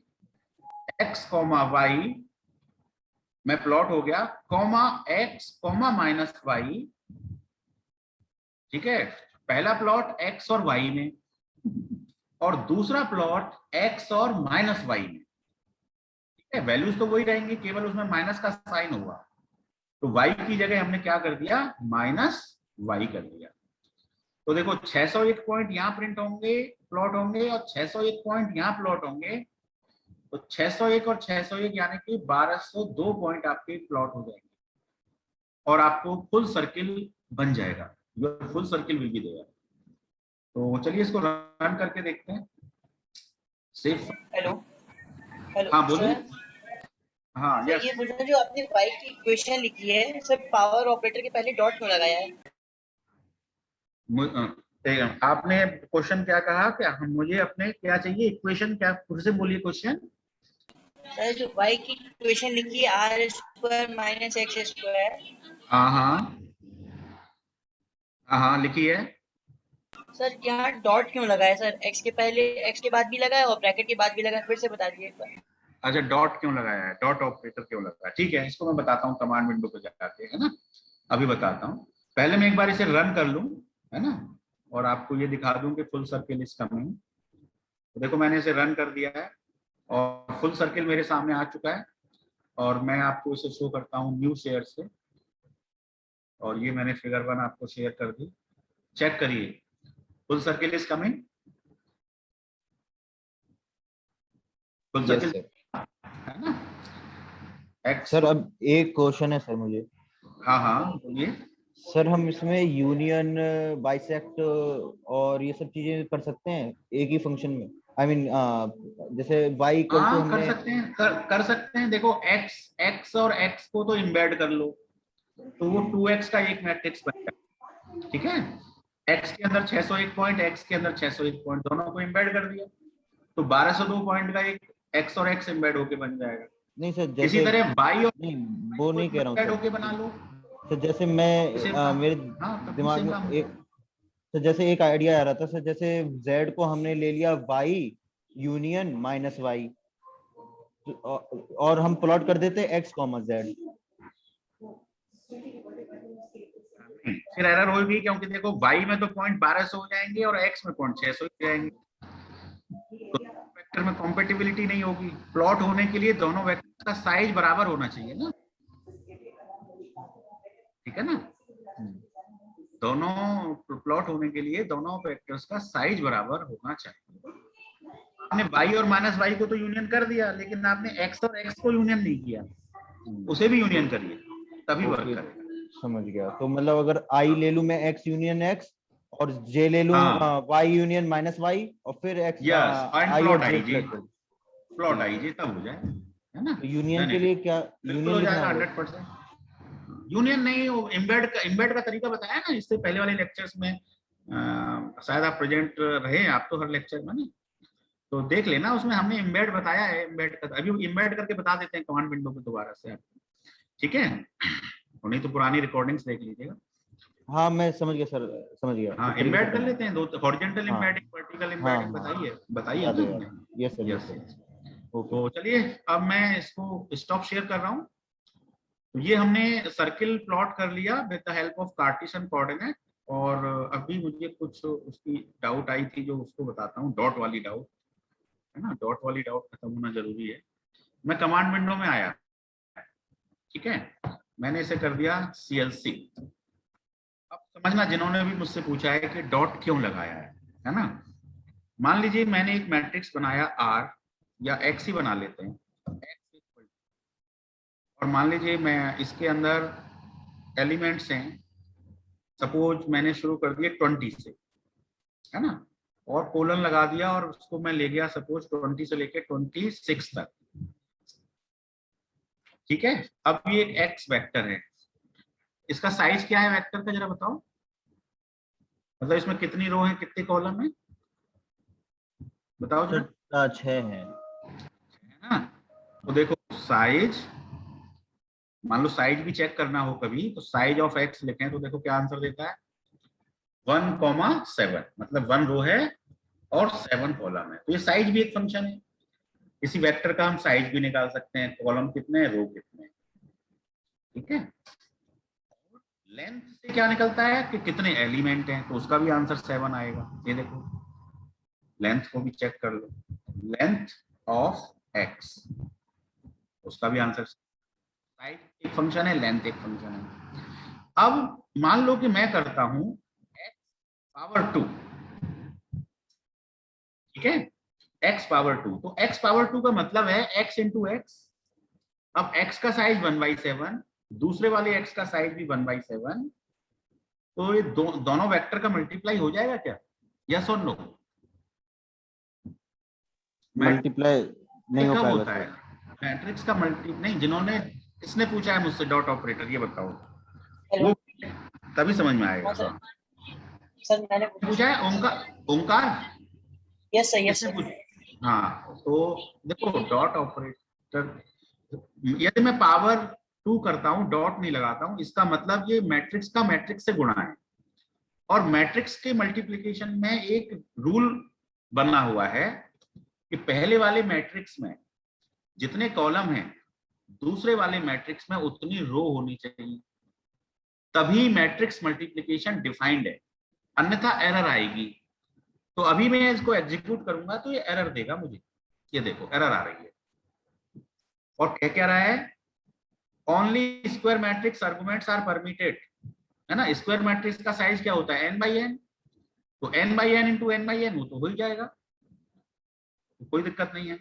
x, y में प्लॉट हो गया, x, -y। ठीक है, पहला प्लॉट x और y में, और दूसरा प्लॉट x और -y में। ठीक है, वैल्यूज तो वही रहेंगी, केवल उसमें माइनस का साइन होगा। तो y की जगह हमने क्या कर दिया, -y कर दिया। तो देखो 601 पॉइंट यहाँ प्रिंट होंगे, प्लॉट होंगे, और 601 पॉइंट यहाँ प्लॉट होंगे। तो 601 और 601 यानी कि 1202 पॉइंट आपके प्लॉट हो जाएंगे, और आपको फुल सर्किल बन जाएगा, your full circle will be there. तो चलिए इसको रन करके देखते हैं। सेफ। हेलो। हेलो हाँ बोलिए। सर। हाँ सर यस। ये पूछना, जो आपने y की इक्वेशन लिखी है सर, पावर ऑपरेटर के पहले डॉट क्यों लगाया है? आपने क्वेश्चन क्या कहा, क्या हम, मुझे अपने क्या चाहिए इक्वेशन, क्या फिर से बोलिए क्वेश्चन। सर जो y की इक्वेशन लिखी है, r square minus x square, हाँ हाँ हाँ हाँ लिखी है। सर यहाँ डॉट क्यों लगाया सर? x के पहले, x के बाद भी लगाया और ब्रैकेट के बाद भी लगाया, फिर से बता दीजिए एक बार। अच्छा डॉट क्यों लगाया है, डॉट ऑपरेटर क्यों लगाया है, ठीक है, इसको मैं बताता हूँ कमांड विंडो पे जाके, है ना। अभी बताता हूँ, पहले मैं एक बार इसे रन कर लूँ, है ना, और आपको ये दिखा दूं कि फुल सर्किल इज कमिंग। तो देखो मैंने इसे रन कर दिया है और फुल सर्किल मेरे सामने आ चुका है। और मैं आपको इसे शो करता हूँ न्यू शेयर से, और ये मैंने फिगर 1 आपको शेयर कर दी। चेक करिए, full circle is coming, full yes circle sir. है ना। एक्स, सर अब एक क्वेश्चन है सर मुझे। हाँ हाँ बोलिए। सर हम इसमें यूनियन, बाइसेक्ट और ये सब चीजें कर सकते हैं एक ही फंक्शन में? आई मीन जैसे y इक्वल टू हाँ कर हमने। सकते हैं, कर सकते हैं। देखो x और x को तो इम्बेड कर लो, तो वो 2x का एक मैट्रिक्स बन जाएगा। ठीक है, x के अंदर 601 पॉइंट, x के अंदर 601 पॉइंट, दोनों को इम्बेड कर दिया, तो 1202 पॉइंट का एक x और x इम्बेड होके बन जाएगा। नहीं सर, इसी जैसे तरह y और नहीं, y वो को नहीं कह रहा हूँ इम्बेड सर। होके बना लो। सर जैसे मैं सेम काम, मेरे हाँ तब भी दिमाग सेम में काम हो एक, जाएगा। तो जैसे एक आइडिया आ रहा था सर, जैसे z को हमने ले लिया y यूनियन माइनस वाई, और हम प्लॉट कर देते x कॉमा z। फिर एरर होगी, क्योंकि देखो y में तो पॉइंट 1200 हो जाएंगे और x में पॉइंट 600 हो जाएंगे, तो वेक्टर में कॉम्पेटिबिलिटी नहीं होगी। प्लॉट होने के लिए दोनों वेक्टर का साइज बराबर होना चाहिए ना, ठीक है ना। दोनों प्लॉट होने के लिए दोनों वेक्टर्स का साइज बराबर होना चाहिए। आपने y और माइनस वाई को तो यूनियन कर दिया, लेकिन आपने x और x को यूनियन नहीं किया, उसे भी यूनियन करिए तभी वर्क ओके, करेगा। समझ गया। तो मतलब अगर i ले लूं मैं x यूनियन x, और j ले लूं हाँ y यूनियन माइनस y, और फिर x yes, and i plot और j आई जी, प्लस कर। प्लॉट ठीक आई है। जी तब हो जाए, है ना। तो यूनियन देन के इट लिए क्या बिल्कुल यूनियन हो लिखना जाएगा होगा? 100%। यूनियन नहीं, वो इम्बेड का तरीका बताया ना इससे पहले वाले लेक्चर्स में, शायद आप प्रेजेंट रहे, आप तो हर लेक्चर में ना, तो देख लेना, उसमें हमने इम्बेड बताया है। इम्बेड का अभी इम्बेड करके बता देते हैं कमांड विंडो पे दोबारा से आपको, ठीक है। और नहीं तो पुरानी रिकॉर्डिंग्स देख लीजिएगा। हाँ मैं समझ गया सर, समझ गया, हाँ इस तरीके से इम्बेड कर करना लेते है। हैं, दो हॉरिजॉन्टल हाँ इम्बेडिंग, वर्टिकल हाँ इम्बेडिंग हाँ, बताइए बताइए याद ना है याद हमने। है। Yes sir, yes yes sir. Yes. Okay. तो चलिए अब मैं इसको स्टॉप शेयर कर रहा हूँ। तो ये हमने सर्किल प्लॉट कर लिया with the help of Cartesian coordinate, और अभी मुझे कुछ उसकी डाउट आई थी जो उसको बताता हूँ, डॉट वाली डाउट, है ना। डॉट वाली डाउट खत्म होना जरूरी है। मैं कमांड विंडो में आया, ठीक है, मैंने इसे कर दिया CLC। अब समझना, जिन्होंने भी मुझसे पूछा है कि डॉट क्यों लगाया है ना। मान लीजिए मैंने एक मैट्रिक्स बनाया R, या X ही बना लेते हैं, और मान लीजिए मैं इसके अंदर एलिमेंट्स हैं, सपोज मैंने शुरू कर दिए 20 से, है ना, और कोलन लगा दिया, और उसको मैं ले गया सपोज 20 से लेके 26 तक, ठीक है। अब ये एक एक्स वेक्टर है, इसका साइज क्या है वेक्टर का, जरा बताओ। मतलब इसमें कितनी रो है, कितने कॉलम है, बताओ जरा। सर 6 है। है ना, तो देखो साइज, मान लो साइज भी चेक करना हो कभी, तो साइज ऑफ एक्स लिखें तो देखो क्या आंसर देता है, 1,7, मतलब 1 रो है और 7 कॉलम है, तो ये साइज भी एक फंक्शन है। किसी वेक्टर का हम साइज भी निकाल सकते हैं, कॉलम कितने हैं, रो कितने हैं, ठीक है। लेंथ से क्या निकलता है कि कितने एलिमेंट हैं, तो उसका भी आंसर 7 आएगा। ये देखो, लेंथ को भी चेक कर लो, लेंथ ऑफ एक्स, उसका भी आंसर, साइज एक फंक्शन है, लेंथ एक फंक्शन है। अब मान लो कि मैं करता हूं x पावर 2, ठीक है, x पावर 2, तो x पावर 2 का मतलब है x इंटू एक्स। अब x का साइज 1/7, दूसरे वाले x का साइज भी 1/7, तो ये दोनों वेक्टर का मल्टीप्लाई हो जाएगा क्या, यस और नो। मल्टीप्लाई नहीं हो कब पाएगा होता है सर। मैट्रिक्स का मल्टी, नहीं, जिन्होंने, किसने पूछा है मुझसे डॉट ऑपरेटर, ये बताओ, हेलो। वो तभी समझ में हाँ आएगा। सर, सर मैंने पूछा है ओंकार, यस सर, यस किसने सर। पूछा। हाँ तो देखो डॉट ऑपरेटर, यदि मैं पावर 2 करता हूं, डॉट नहीं लगाता हूं, इसका मतलब ये मैट्रिक्स का मैट्रिक्स से गुणा है। और मैट्रिक्स के मल्टीप्लिकेशन में एक रूल बना हुआ है कि पहले वाले मैट्रिक्स में जितने कॉलम हैं, दूसरे वाले मैट्रिक्स में उतनी रो होनी चाहिए, तभी मैट्रिक्स मल्टीप्लिकेशन डिफाइंड है, अन्यथा एरर आएगी। तो अभी मैं इसको एग्जीक्यूट करूंगा तो ये एरर देगा मुझे, ये देखो एरर आ रही है, और कह क्या रहा है only square matrix arguments are permitted, है ना। स्क्वायर मैट्रिक्स का साइज क्या होता है, n बाई n, तो n by n into n by n वो तो हो ही जाएगा, तो कोई दिक्कत नहीं है।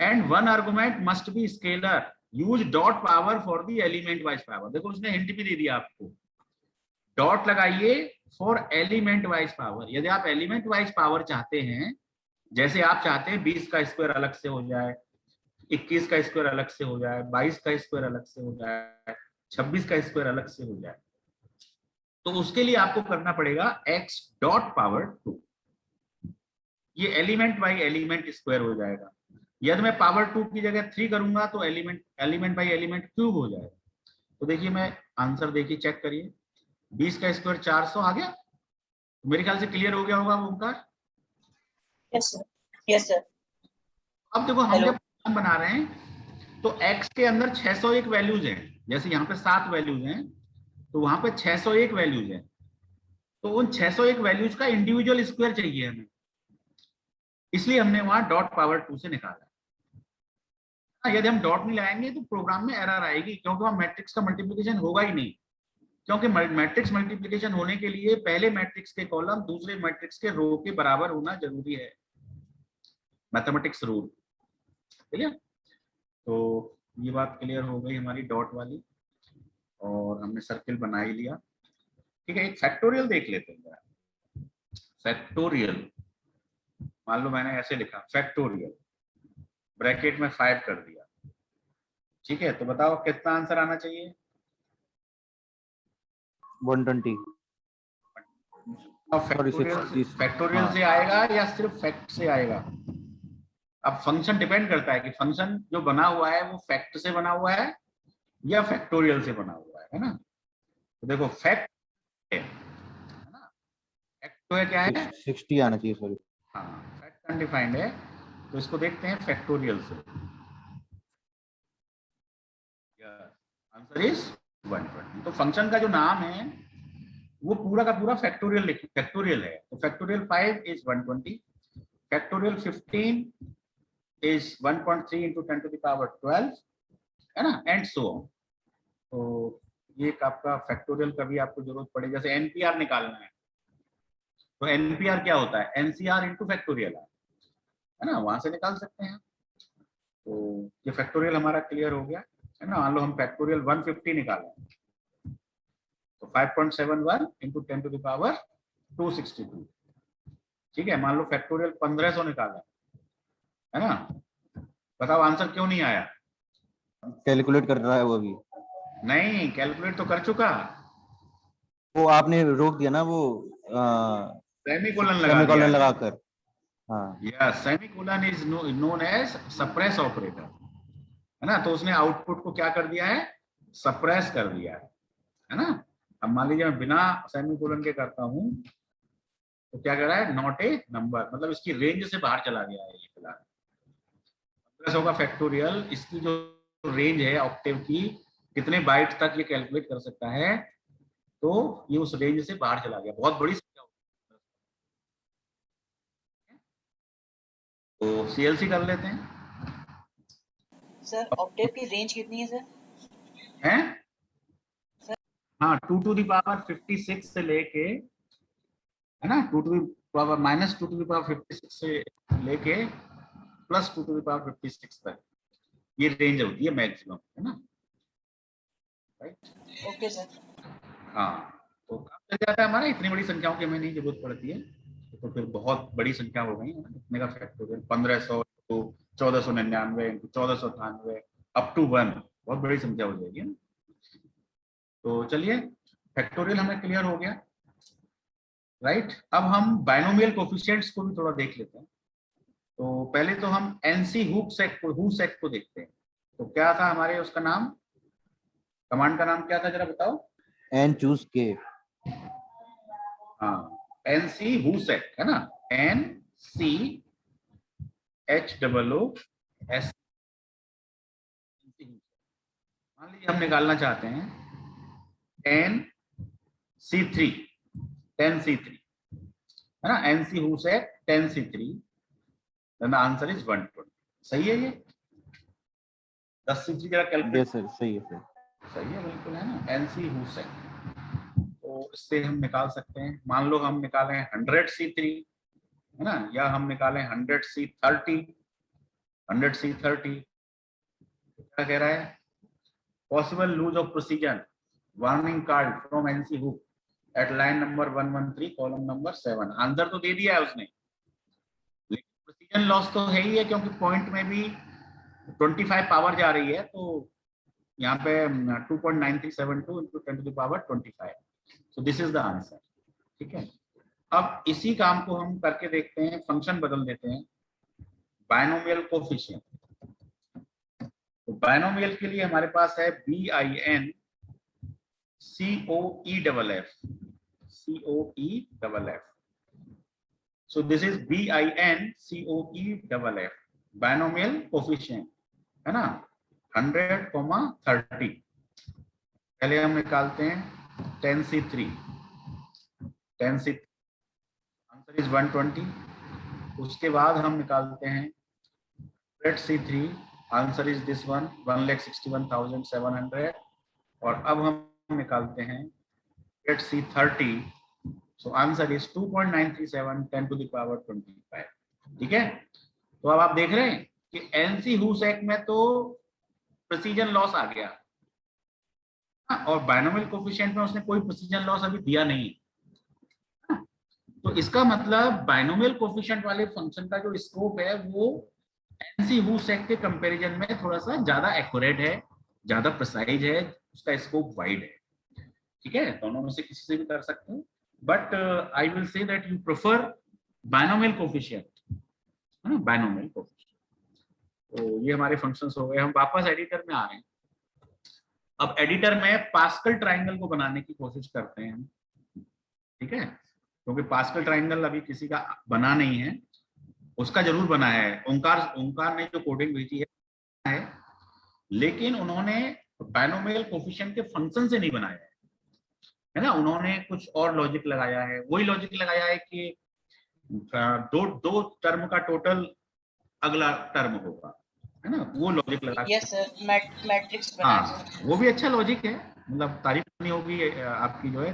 And one argument must be scalar, use dot power for the element wise power. देखो उसने हिंट भी दे दिया आपको, डॉट लगाइए फॉर एलिमेंट वाइज पावर। यदि आप एलिमेंट वाइज पावर चाहते हैं, जैसे आप चाहते हैं 20 का स्क्वायर अलग से हो जाए, 21 का स्क्वायर अलग से हो जाए, 22 का स्क्वायर अलग से हो जाए, 26 का स्क्वायर अलग से हो जाए, तो उसके लिए आपको करना पड़ेगा x डॉट पावर 2। ये एलिमेंट बाई एलिमेंट स्क्वायर हो जाएगा। यदि मैं पावर 2 की जगह 3 करूंगा तो एलिमेंट बाई एलिमेंट क्यूब हो जाएगा। तो देखिए मैं आंसर देखिए, चेक करिए, 20 का स्क्वायर 400 आ गया। तो मेरे ख्याल से क्लियर हो गया होगा Omkar. Yes sir, yes sir. अब देखो हम हेलो। जब प्रोग्राम बना रहे हैं तो x के अंदर 601 वैल्यूज हैं, जैसे यहाँ पे 7 वैल्यूज हैं तो वहां पे 601 वैल्यूज हैं, तो उन 601 वैल्यूज का इंडिविजुअल स्क्वायर चाहिए हमें, इसलिए हमने वहां डॉट पावर 2 से निकाला। यदि हम डॉट नहीं लाएंगे तो प्रोग्राम में एरर आएगी, क्योंकि वहां मैट्रिक्स का मल्टीप्लिकेशन होगा ही नहीं। क्योंकि मैट्रिक्स मल्टीप्लिकेशन होने के लिए पहले मैट्रिक्स के कॉलम दूसरे मैट्रिक्स के रो के बराबर होना जरूरी है, मैथमेटिक्स रूल। क्लियर? तो ये बात क्लियर हो गई हमारी डॉट वाली, और हमने सर्किल बना ही लिया। ठीक है, एक फैक्टोरियल देख लेते हैं। फैक्टोरियल, मान लो मैंने ऐसे लिखा फैक्टोरियल, ब्रैकेट में 5 कर दिया, ठीक है, तो बताओ कितना आंसर आना चाहिए? 120। फैक्टोरियल से आएगा या सिर्फ फैक्ट से आएगा? अब फंक्शन डिपेंड करता है कि फंक्शन जो बना हुआ है वो फैक्ट से बना हुआ है या फैक्टोरियल से बना हुआ है ना। तो देखो फैक्ट है ना, फैक्ट तो है क्या है, 60 आना चाहिए, सॉरी। हाँ, फैक्ट अनडिफाइंड है, तो इसको देखते हैं फैक्टोरियल से। Answer is 120। तो फंक्शन का जो नाम है वो पूरा का पूरा फैक्टोरियल है। तो factorial 5 is 120, factorial 15 is 1.3 into 10 to the power 12, है ना, एंड सो ऑन। तो ये आपका फैक्टोरियल कभी आपको जरूरत पड़े, जैसे एनपीआर निकालना है, तो एनपीआर क्या होता है, एनसीआर इंटू फैक्टोरियल है ना, वहां से निकाल सकते हैं। तो ये फैक्टोरियल हमारा क्लियर हो गया है ना। मान लो हम फैक्टोरियल 150 निकालें, तो 5.71 into 10 to the power 262, ठीक है। मान लो फैक्टोरियल 1500 निकालें, है ना, बताओ आंसर क्यों नहीं आया? कैलकुलेट कर रहा है वो अभी। नहीं, कैलकुलेट तो कर चुका, वो आपने रोक दिया ना, वो सेमीकोलन सेमीकोलन लगाकर। हाँ, yes, semicolon is known as suppress operator, है ना। तो उसने आउटपुट को क्या कर दिया है, सप्रेस कर दिया है ना। अब मान लीजिए मैं बिना सेमीकोलन के करता हूं तो क्या कर रहा है, नॉट ए नंबर, मतलब इसकी रेंज से बाहर चला गया है ये फिलहाल। 1500 का फैक्टोरियल, इसकी जो रेंज है ऑक्टेव की, कितने बाइट तक ये कैलकुलेट कर सकता है, तो ये उस रेंज से बाहर चला गया, बहुत बड़ी संख्या होती है। तो सीएलसी कर लेते हैं सर ऑक्टेव की रेंज कितनी है सर? हैं? हाँ, 2 to the power 56 से लेके, है ना, 2 to the power minus 2 to the power 56 से लेके प्लस 2 to the power 56 तक ये रेंज होती है मैक्सिमम, है ना, राइट। Okay sir. हाँ, तो काम चल जाता है हमारा, इतनी बड़ी संख्याओं की हमें नहीं जरूरत पड़ती है, तो फिर बहुत बड़ी संख्या हो गई है ना, इतने का फैक्टोरियल 1500 तो 1499 1498 अप टू 1, बहुत बड़ी संख्या हो जाएगी ना। तो चलिए फैक्टोरियल हमें क्लियर हो गया, राइट। अब हम बाइनोमियल कोफिशिएंट्स को भी थोड़ा देख लेते हैं। तो पहले तो हम एनसी हू सेट को देखते हैं। तो क्या था हमारे उसका नाम, कमांड का नाम क्या था जरा बताओ? एन चूज के। हाँ, एनसी हू सेट, है ना, N C H double O S. मान लीजिए हम निकालना चाहते हैं NC3, 10C3, है ना, NC who said 10C3, then the answer is 120। सही है ये? 10C3 जरा कैलकुलेट। यस सर, सही है सर। सही है, बिल्कुल है ना, एनसी हुसैक। तो इससे हम निकाल सकते हैं, मान लो हम निकालें 100C3 है ना, या हम निकालें 100C30, 100C30 क्या कह रहा है, possible loss of precision warning called from nchoosek at line number 113 column number 7। Answer तो दे दिया है उसने, लेकिन प्रोसीजन लॉस तो है ही है, क्योंकि पॉइंट में भी 25 पावर जा रही है, तो यहाँ पे 2.9372 into 10 to the power 25, so this is the answer। ठीक है, अब इसी काम को हम करके देखते हैं, फंक्शन बदल देते हैं, बायनोमियल कोफिशिएंट। तो बायनोमियल के लिए हमारे पास है BIN COEFF, COEFF। So this is BIN COEFF, binomial coefficient है ना, 100,30। पहले हम निकालते हैं 10C3, 10C, आंसर इज 120। उसके बाद हम निकालते हैं 100C3, answer is this one, 1,61,700। और अब हम निकालते हैं 100C30, so answer is 2.937 10 to the power 25। ठीक है, तो अब आप देख रहे हैं कि एनसी हुसैक में तो प्रेसिजन लॉस आ गया, और बायनोमियल कोफिशिएंट में उसने कोई प्रेसिजन लॉस अभी दिया नहीं। तो इसका मतलब बायनोमियल कोफिशिएंट वाले फंक्शन का जो स्कोप है वो एनसी हुसैक के कंपैरिजन में थोड़ा सा ज्यादा एक्यूरेट है, ज्यादा प्रिसाइज है, उसका स्कोप वाइड है। ठीक है, दोनों में से किसी से भी कर सकते हो, but I will say that you prefer binomial coefficient, है ना, बायनोमियल कोफिशिएंट। तो ये हमारे फंक्शंस हो गए। हम वापस एडिटर में आ रहे हैं। अब एडिटर में पास्कल ट्रायंगल को बनाने की कोशिश करते हैं हम। ठीक है, क्योंकि पास्कल ट्रायंगल अभी किसी का बना नहीं है, उसका जरूर बना है, ओंकार ने जो कोडिंग भेजी है, लेकिन उन्होंने बायनोमियल कोफिशिएंट के फंक्शन से नहीं बनाया है ना, उन्होंने कुछ और लॉजिक लगाया है। वही लॉजिक लगाया है कि दो टर्म का टोटल अगला टर्म होगा, है ना, वो लॉजिक लगा। यस सर, मैट्रिक्स बनाया हाँ, वो भी अच्छा लॉजिक है, मतलब तारीफ नहीं होगी आपकी जो है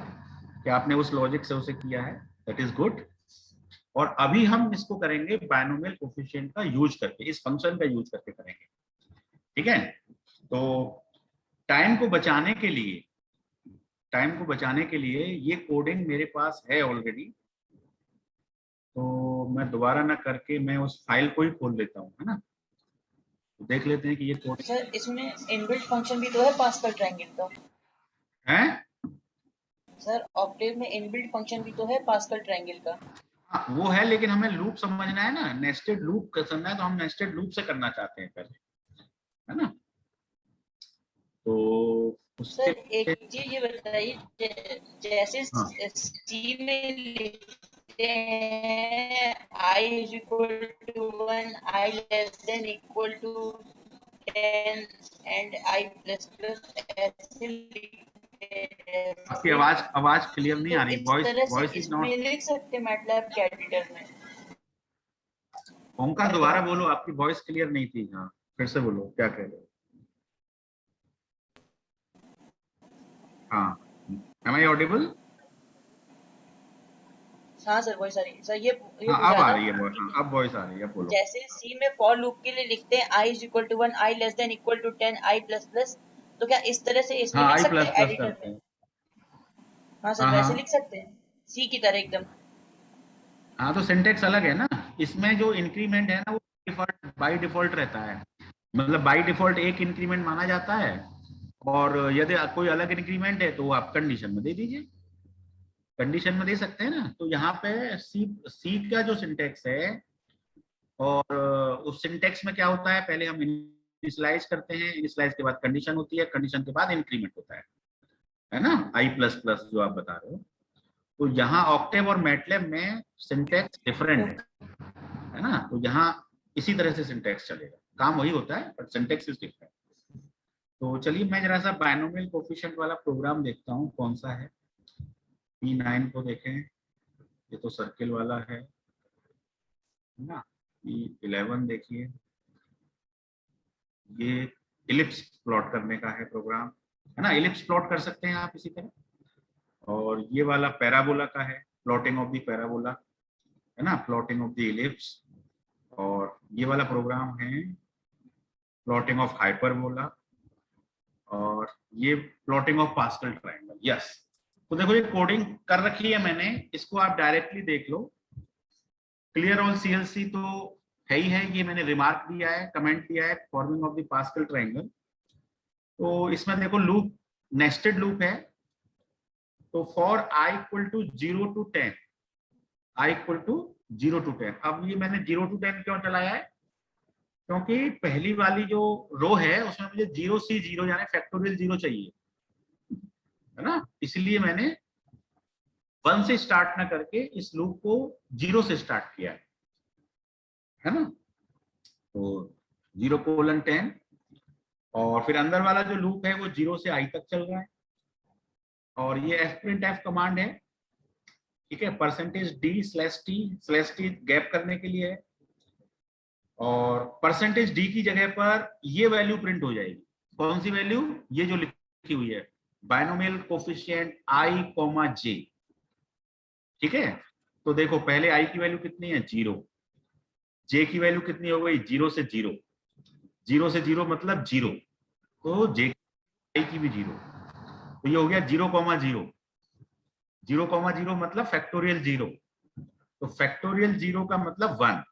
कि आपने उस लॉजिक से उसे किया है, दैट इज गुड। और अभी हम इसको करेंगे बायनोमियल कोफिशिएंट का यूज करके, इस फंक्शन का यूज करके करेंगे। ठीक है, तो टाइम को बचाने के लिए ये कोडिंग मेरे पास है ऑलरेडी, तो मैं दोबारा ना करके मैं उस फाइल को ही खोल लेता हूँ, है ना। तो देख लेते हैं कि ये कोड सर, इसमें इनबिल्ट फंक्शन भी तो है पास्कल ट्रायंगल का है। सर, ऑक्टेव में इनबिल्ट फंक्शन भी तो है पास्कल ट्रायंगल का। हाँ, वो है, लेकिन हमें लूप समझना है ना, नेस्टेड लूप करना है, तो हम नेस्टेड लूप से करना चाहते हैं पहले, है ना। तो उसके सर एक चीज ये बताइए, जैसे हाँ सी में लिखते हैं i is equal to 1, i less than equal to 10 and i plus plus ऐसे लिखते हैं, आपकी आवाज क्लियर नहीं आ तो रही, इस वॉइस तरह से वॉइस इज इसमें नॉट। लिख सकते हैं मैटलैब के एडिटर में। ओंकार हेलो दोबारा बोलो, आपकी वॉइस क्लियर नहीं थी। हाँ, फिर से बोलो, क्या कह रहे हो। हाँ, एम आई ऑडिबल। हाँ सर, वही सर, ये हाँ, अब पूछा आ था रही है वॉइस, कि हाँ अब वॉइस आ रही है, अब बोलो। जैसे सी में फॉर लूप के लिए लिखते हैं i is equal to 1, i less than equal to 10, i plus plus, तो क्या इस तरह से इसमें हाँ, लिख आई सकते प्लस हैं प्लस एडिटर करते में? हैं। हाँ सर, हाँ वैसे हाँ लिख सकते हैं सी की तरह एकदम। हाँ, तो सिंटेक्स अलग है ना, इसमें जो इंक्रीमेंट है ना वो डिफॉल्ट बाय डिफॉल्ट रहता है, मतलब बाय डिफॉल्ट एक इंक्रीमेंट माना जाता है, और यदि कोई अलग इंक्रीमेंट है तो वो आप कंडीशन में दे दीजिए, कंडीशन में दे सकते हैं ना। तो यहाँ पे सी सी का जो सिंटेक्स है, और उस सिंटेक्स में क्या होता है, पहले हम इनिशियलाइज करते हैं, इनिशियलाइज के बाद कंडीशन होती है, कंडीशन के बाद इंक्रीमेंट होता है ना, आई प्लस प्लस जो आप बता रहे हो। तो यहाँ ऑक्टेव और मैटलैब में सिंटेक्स डिफरेंट है ना, तो यहाँ इसी तरह से सिंटेक्स चलेगा, काम वही होता है बट सिंटेक्स इज डिफरेंट। तो चलिए मैं जरा सा बायनोमियल कोफिशिएंट वाला प्रोग्राम देखता हूँ कौन सा है। P9 को देखें, ये तो सर्किल वाला है ना। P11 देखिए, ये इलिप्स प्लॉट करने का है प्रोग्राम। है ना, इलिप्स प्लॉट कर सकते हैं आप इसी तरह। और ये वाला पैराबोला का है, प्लॉटिंग ऑफ द पैराबोला, है ना, प्लॉटिंग ऑफ द इलिप्स। और ये वाला प्रोग्राम है प्लॉटिंग ऑफ हाइपरबोला, और ये plotting of pascal triangle. Yes, तो देखो ये कोडिंग कर रखी है मैंने, इसको आप डायरेक्टली देख लो। क्लियर ऑन सीएलसी तो है ही है, ये मैंने रिमार्क दिया है, कमेंट दिया है, forming of the Pascal triangle. तो इसमें देखो लूप, नेस्टेड लूप है। तो for I equal to 0 to 10, I equal to 0 to 10। अब ये मैंने 0 to 10 क्यों चलाया है, क्योंकि पहली वाली जो रो है उसमें मुझे 0C0 यानी फैक्टोरियल 0 चाहिए, है ना, इसलिए मैंने 1 से स्टार्ट ना करके इस लूप को 0 से स्टार्ट किया है ना। तो 0:10, और फिर अंदर वाला जो लूप है वो 0 से I तक चल रहा है। और ये fprintf कमांड है, ठीक है, %d/t गैप करने के लिए है। और %d की जगह पर ये वैल्यू प्रिंट हो जाएगी। कौन सी वैल्यू, ये जो लिखी हुई है, बायनोमियल कोफिशिएंट i, j, ठीक है। तो देखो पहले i की वैल्यू कितनी है, 0, j की वैल्यू कितनी हो गई, 0 से 0, 0 से 0 मतलब 0, तो j की भी 0, तो ये हो गया 0,0, 0,0 मतलब फैक्टोरियल 0, तो फैक्टोरियल 0 का मतलब 1।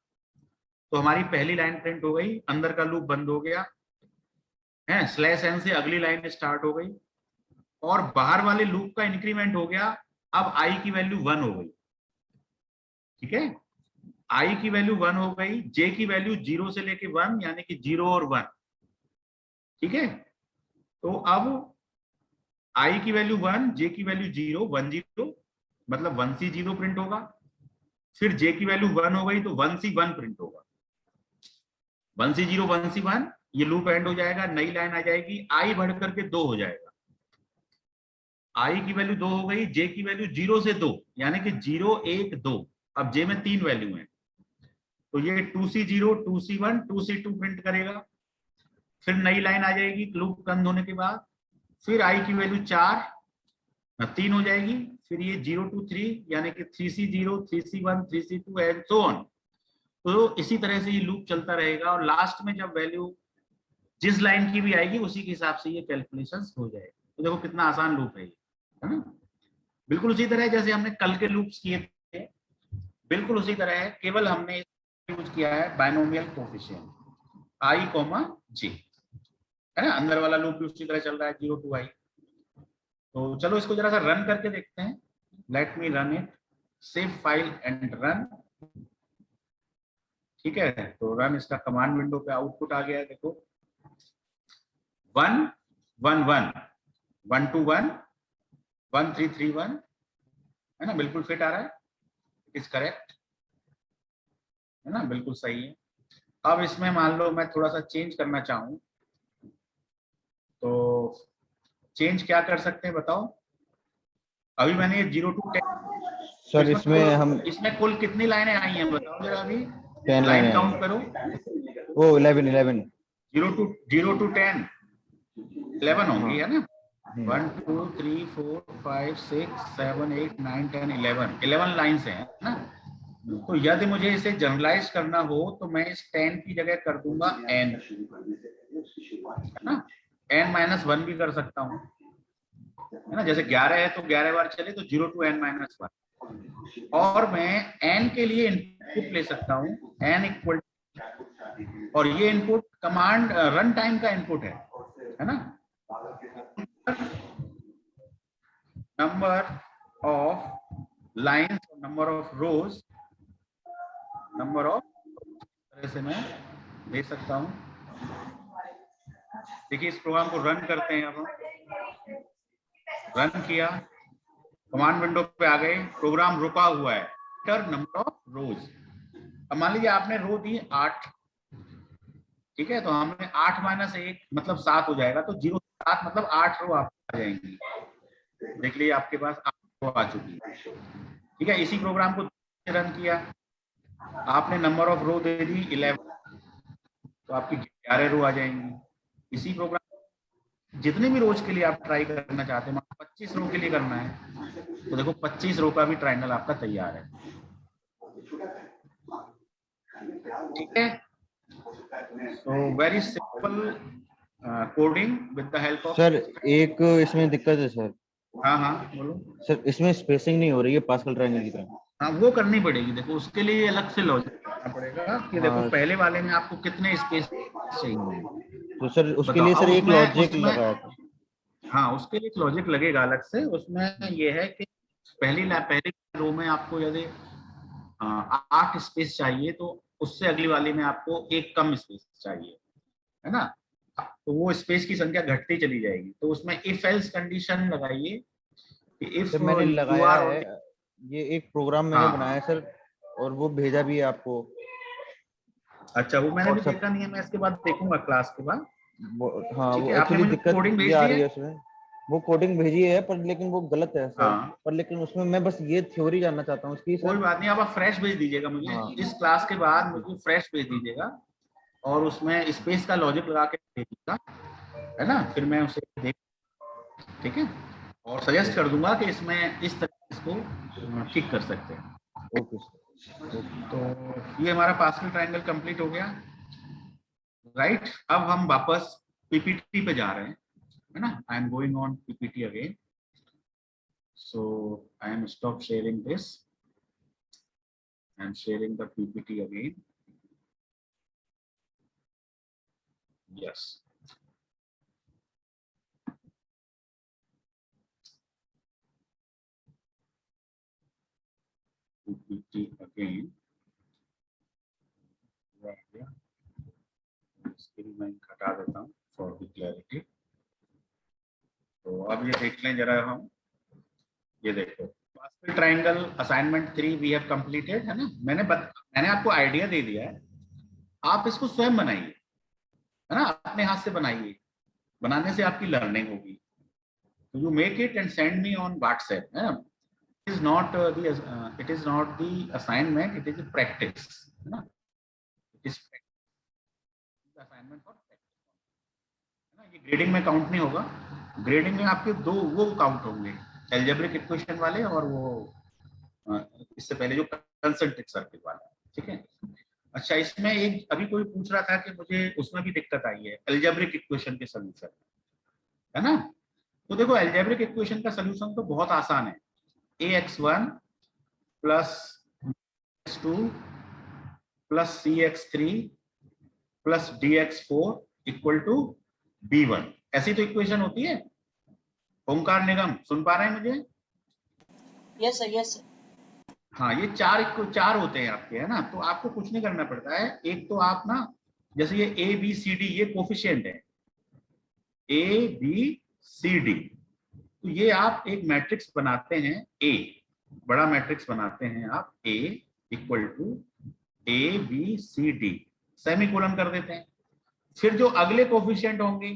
तो हमारी पहली लाइन प्रिंट हो गई, अंदर का लूप बंद हो गया है, /n से अगली लाइन स्टार्ट हो गई, और बाहर वाले लूप का इंक्रीमेंट हो गया। अब i की वैल्यू 1 हो गई, ठीक है, i की वैल्यू 1 हो गई, j की वैल्यू 0 से लेके 1 यानी कि 0 और 1, ठीक है। तो अब i की वैल्यू 1, j की वैल्यू 0, 1 0 मतलब 1C0 प्रिंट होगा। फिर j की वैल्यू 1 हो गई तो 1C1 प्रिंट होगा, 1C0 1C1, ये लूप एंड हो जाएगा, नई लाइन आ जाएगी, i बढ़ करके 2 हो जाएगा, i की वैल्यू 2 हो गई, j की वैल्यू 0 से 2 यानी कि 0 1 2, अब j में 3 वैल्यू है, तो ये 2C0 2C1 2C2 प्रिंट करेगा। फिर नई लाइन आ जाएगी लूप बंद होने के बाद, फिर i की वैल्यू 3 हो जाएगी, फिर ये 0 to 3 यानी कि 3C0 3C1 3C2 and so on. तो इसी तरह से ये लूप चलता रहेगा, और लास्ट में जब वैल्यू जिस लाइन की भी आएगी उसी के हिसाब से ये कैलकुलेशंस हो जाएगा। तो देखो कितना आसान लूप है ये, है ना, बिल्कुल उसी तरह जैसे हमने कल के लूप्स किए थे, बिल्कुल उसी तरह है, केवल हमने यूज किया है बायनोमियल कोफिशिएंट i, j, है ना। अंदर वाला लूप भी उसी तरह चल रहा है 0 to I। तो चलो इसको जरा सा रन करके देखते हैं, let me run it, save file and run, ठीक है। तो रन, इसका कमांड विंडो पे आउटपुट आ गया है, देखो 1 1 1 1 2 1 1 3 3 1, है ना, बिल्कुल फिट आ रहा है, इट इज करेक्ट, है ना, बिल्कुल सही है। अब इसमें मान लो मैं थोड़ा सा चेंज करना चाहूं, तो चेंज क्या कर सकते हैं बताओ। अभी मैंने 0 to 10, सर इसमें कुल कितनी लाइनें आई हैं बताओ जरा, अभी 10 लाइन काउंट करो। ओ 11 0 to 10 11 होंगी, है ना, 1 2 3 4 5 6 7 8 9 10 11 लाइन्स हैं, है ना। तो यदि मुझे इसे जनरलाइज करना हो तो मैं इस 10 की जगह कर दूंगा n, है ना, n-1 भी कर सकता हूँ, है ना, जैसे 11 है तो 11 बार चले तो 0 to n-1, और मैं n के लिए इनपुट ले सकता हूँ n इक्वल, और ये इनपुट कमांड रन टाइम का इनपुट है ना, number of lines, number of rose, number of, तरह से मैं दे सकता हूँ। देखिए इस प्रोग्राम को रन करते हैं, अब रन किया, कमांड विंडो पे आ गए, प्रोग्राम रुका हुआ है, नंबर ऑफ रोज। अब मान लीजिए आपने रो दी 8, ठीक है, तो हमने 8 - 1 मतलब 7 हो जाएगा, तो 0 से 7 मतलब 8 रो आपको आ जाएंगी। देख लीजिए आपके पास 8 रो आ चुकी है, ठीक है। इसी प्रोग्राम को रन किया, आपने नंबर ऑफ रो दे दी 11, तो आपकी 11 रो आ जाएंगी। इसी प्रोग्राम जितने भी रोज के लिए आप ट्राई करना चाहते हैं, 25 रो के लिए करना है, तो देखो 25 रो का भी ट्रायंगल आपका तैयार है। ठीक है, so very simple coding with the help of. Sir एक इसमें दिक्कत है सर। हाँ हाँ बोलो। सर इसमें स्पेसिंग नहीं हो रही है पास्कल ट्रायंगल की तरह। हाँ वो करनी पड़ेगी, देखो उसके लिए अलग से लॉजिक करना पड़ेगा कि देखो हाँ। पहले वाले में आपको कितने स्पेस चाहिए। तो सर उसके बताओ लिए सर अब एक लॉजिक उसमें लगाया था। हाँ उसके लिए एक लॉजिक लगेगा अलग से। उसमें ये है कि पहली रो में आपको यदि 8 स्पेस चाहिए तो उससे अगली वाली में आपको एक कम स्पेस चाहिए, है ना। तो वो स्पेस की संख्या घटती चली जाएगी। तो उसमें इफ एल्स कंडीशन लगाइए कि इफ सर मैंने यू लगाया आर है, ओनली। ये एक प्रोग्राम मैंने हाँ बनाया है हाँ सर, और वो भेजा भी है आपको। अच्छा, वो मैंने भी व्हाट्सएप। देखा नहीं है, मैं इसके बाद देखूंगा क्लास के बाद। हाँ ठीक वो है, आपने एक्चुअली मुझे दिक्कत कोडिंग ये भेज आ दी रही है। है उसमें। वो कोडिंग भेजी है पर लेकिन वो गलत है सर। हाँ पर लेकिन उसमें मैं बस ये थ्योरी जानना चाहता हूँ उसकी कोई सर। बात नहीं, आप फ्रेश भेज दीजिएगा मुझे हाँ इस क्लास के बाद, मुझे फ्रेश भेज दीजिएगा और उसमें स्पेस का लॉजिक लगा के भेजिएगा, है ना। फिर मैं उसे देख, ठीक है, और सजेस्ट कर दूंगा कि इसमें इस तरह इसको ठीक कर सकते हैं। Okay sir. तो ये हमारा पास्कल ट्रायंगल कंप्लीट हो गया, राइट। अब हम वापस पीपीटी पे जा रहे हैं, है ना। I am going on PPT again, so I am stop sharing this, I am sharing the PPT again, yes. PPT again, right here, screen मैं हटा देता हूँ फॉर द क्लैरिटी। तो अब ये देख लें जरा हम, ये देखो Pascal triangle assignment 3 we have completed, है ना। मैंने आपको आइडिया दे दिया है, आप इसको स्वयं बनाइए, है ना, अपने हाथ से बनाइए, बनाने से आपकी लर्निंग होगी। तो you make it and send me on WhatsApp, है ना। It is not the assignment, it is a practice, है ना। It is assignment for practice, है ना। ये ग्रेडिंग में काउंट नहीं होगा, ग्रेडिंग में आपके दो वो काउंट होंगे, एल्जेब्रिक इक्वेशन वाले और वो इससे पहले जो कंसेंट्रिक सर्किल वाला, ठीक है। अच्छा, इसमें एक अभी कोई पूछ रहा था कि मुझे उसमें भी दिक्कत आई है एल्जेब्रिक इक्वेशन के सोल्यूशन, है ना। तो देखो एल्जेब्रिक इक्वेशन का सोल्यूशन तो बहुत आसान है, ax1 plus x2 plus cx3 plus dx4 equal to b1, ऐसी तो इक्वेशन होती है। ओंकार निगम सुन पा रहे हैं मुझे? Yes sir, yes sir. हाँ, ये चार होते हैं आपके, है ना। तो आपको कुछ नहीं करना पड़ता है। एक तो आप ना, जैसे ये ए बी सी डी ये कोफिशिएंट है, ए बी सी डी, तो ये आप एक मैट्रिक्स बनाते हैं, ए बड़ा मैट्रिक्स बनाते हैं आप, A equal to A B C D, semicolon कर देते हैं। फिर जो अगले कोफिशिएंट होंगे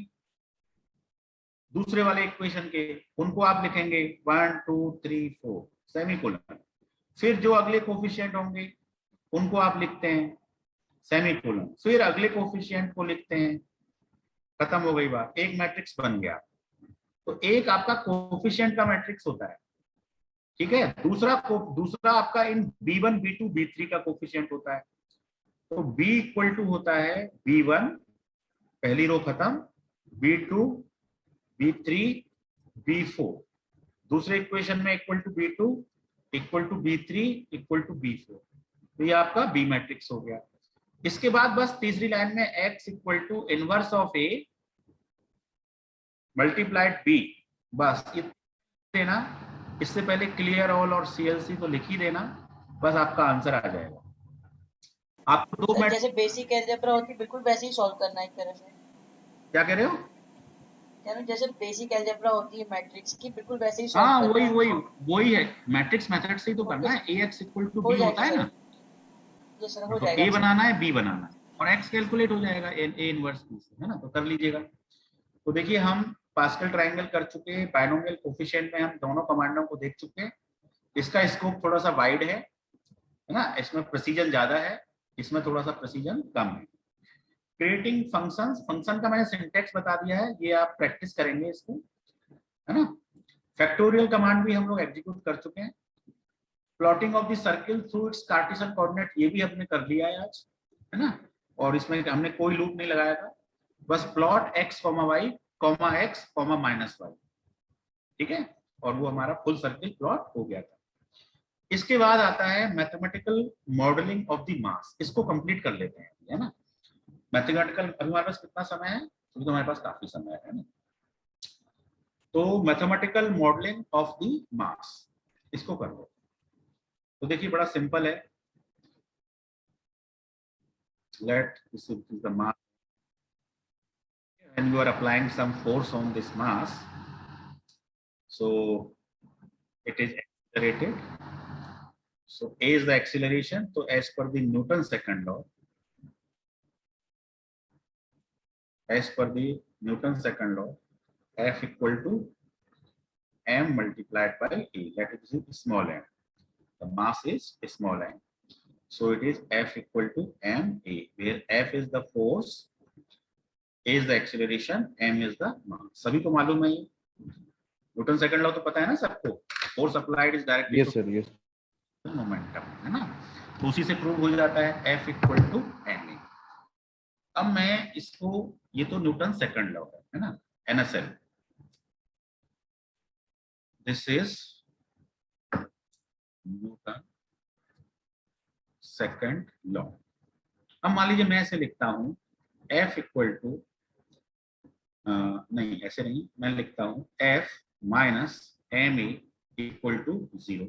दूसरे वाले इक्वेशन के, उनको आप लिखेंगे 1 2 3 4 सेमीकोलन। फिर जो अगले कोफिशिएंट होंगे उनको आप लिखते हैं सेमीकोलन, फिर अगले कोफिशिएंट को लिखते हैं, खत्म हो गई बात, एक मैट्रिक्स बन गया। तो एक आपका कोफिशिएंट का मैट्रिक्स होता है, ठीक है। दूसरा आपका इन b1 b2 b3 का कोफिशिएंट होता है। तो b इक्वल टू होता है b1, पहली रो खत्म, b2 b3 b4, दूसरे इक्वेशन में equal to b2 equal to b3 equal to b4, तो ये आपका b मैट्रिक्स हो गया। इसके बाद बस तीसरी लाइन में x equal to inverse of a multiplied b, बस ये देना। इससे पहले क्लियर ऑल और सीएलसी तो लिख ही देना, बस आपका आंसर आ जाएगा। आपको दो जैसे बेसिक अलजेब्रा होती है बिल्कुल वैसे ही सॉल्व करना है एक तरह से। क्या कह रहे हो? जैसे बेसिक अलजेब्रा होती है मैट्रिक्स की, बिल्कुल वैसे ही सॉल्व हाँ करना है। वही है, मैट्रिक्स मेथड से ही तो करना है। ax इक्वल टू हो b जाएगा होता है सर। ना, ये सर हो तो जाएगा। a बनाना है b बनाना है और x कैलकुलेट हो जाएगा a इनवर्स b से, है ना। तो कर लीजिएगा। तो देखिए हम पास्कल ट्रायंगल कर चुके हैं, बायनोमियल कोफिशिएंट में हम दोनों कमांडों को देख चुके हैं। इसका स्कोप थोड़ा सा वाइड है ना, इसमें प्रेसिजन ज्यादा है, इसमें थोड़ा सा प्रेसिजन कम है। क्रिएटिंग फंक्शंस, फंक्शन का मैंने सिंटेक्स बता दिया है, ये आप प्रैक्टिस करेंगे इसको, है ना। फैक्टोरियल कमांड भी हम लोग एग्जीक्यूट कर चुके हैं। Plotting of the circle through it's Cartesian coordinate, ये भी हमने कर लिया है आज, है ना। और इसमें हमने कोई लूप नहीं लगाया था, बस plot x, y, x, -y, ठीक है, और वो हमारा फुल सर्किल प्लॉट हो गया था। इसके बाद आता है mathematical modelling of the mass, इसको कंप्लीट कर लेते हैं, है ना। मैथमेटिकल, अभी हमारे पास कितना समय है, अभी तो हमारे पास काफी समय है ना। तो mathematical modelling of the mass, इसको कर लो। तो देखिए बड़ा सिंपल है, let this is the mass, when you are applying some force on this mass, so it is accelerated, so a is the acceleration, so as per the Newton's second law, as per the Newton's second law, F equal to m multiplied by a, that is small m, the mass is small m, so it is F equal to ma, where F is the force, a is the acceleration, m is the mass. सभी को मालूम है ये, Newton second law तो पता है ना सबको, force applied is directly yes sir, yes momentum, है ना। तो उसी से प्रूव हो जाता है F इक्वल टू ma। अब मैं इसको, ये तो न्यूटन सेकंड लॉ है ना, NSL, this is Newton second law. अब मान लीजिए मैं ऐसे लिखता हूं F इक्वल टू, नहीं ऐसे नहीं, मैं लिखता हूं F minus ma equal to 0,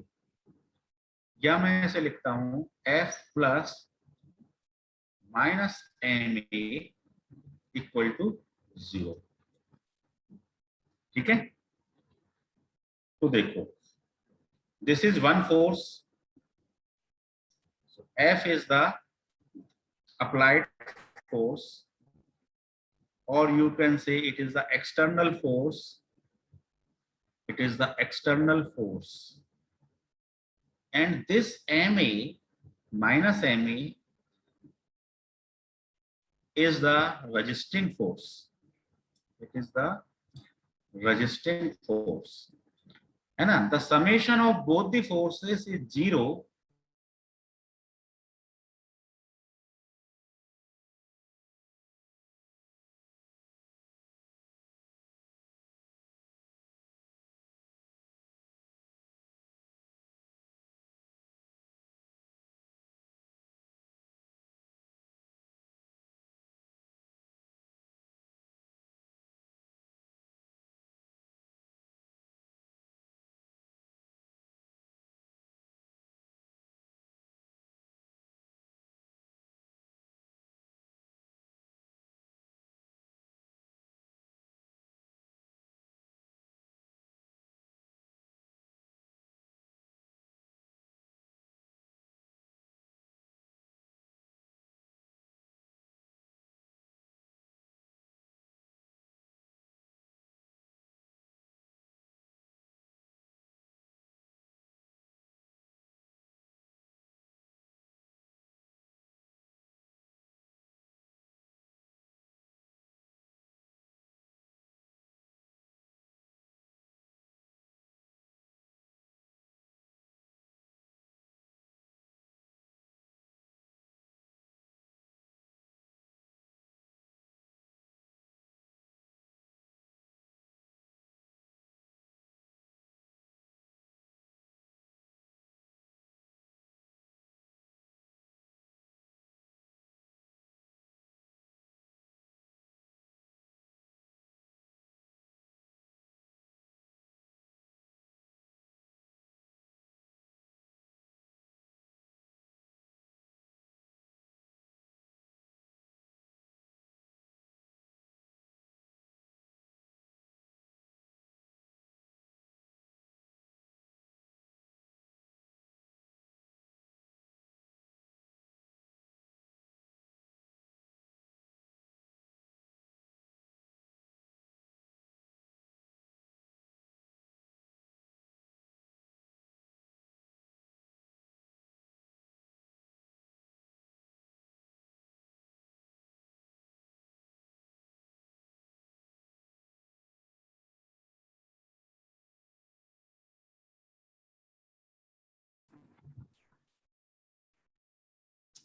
या मैं ऐसे लिखता हूं F plus minus ma equal to 0, ठीक है। तो देखो, this is one force, F is the applied force, or you can say it is the external force, it is the external force, and this ma minus ma is the resisting force, it is the resisting force, है ना। the summation of both the forces is 0,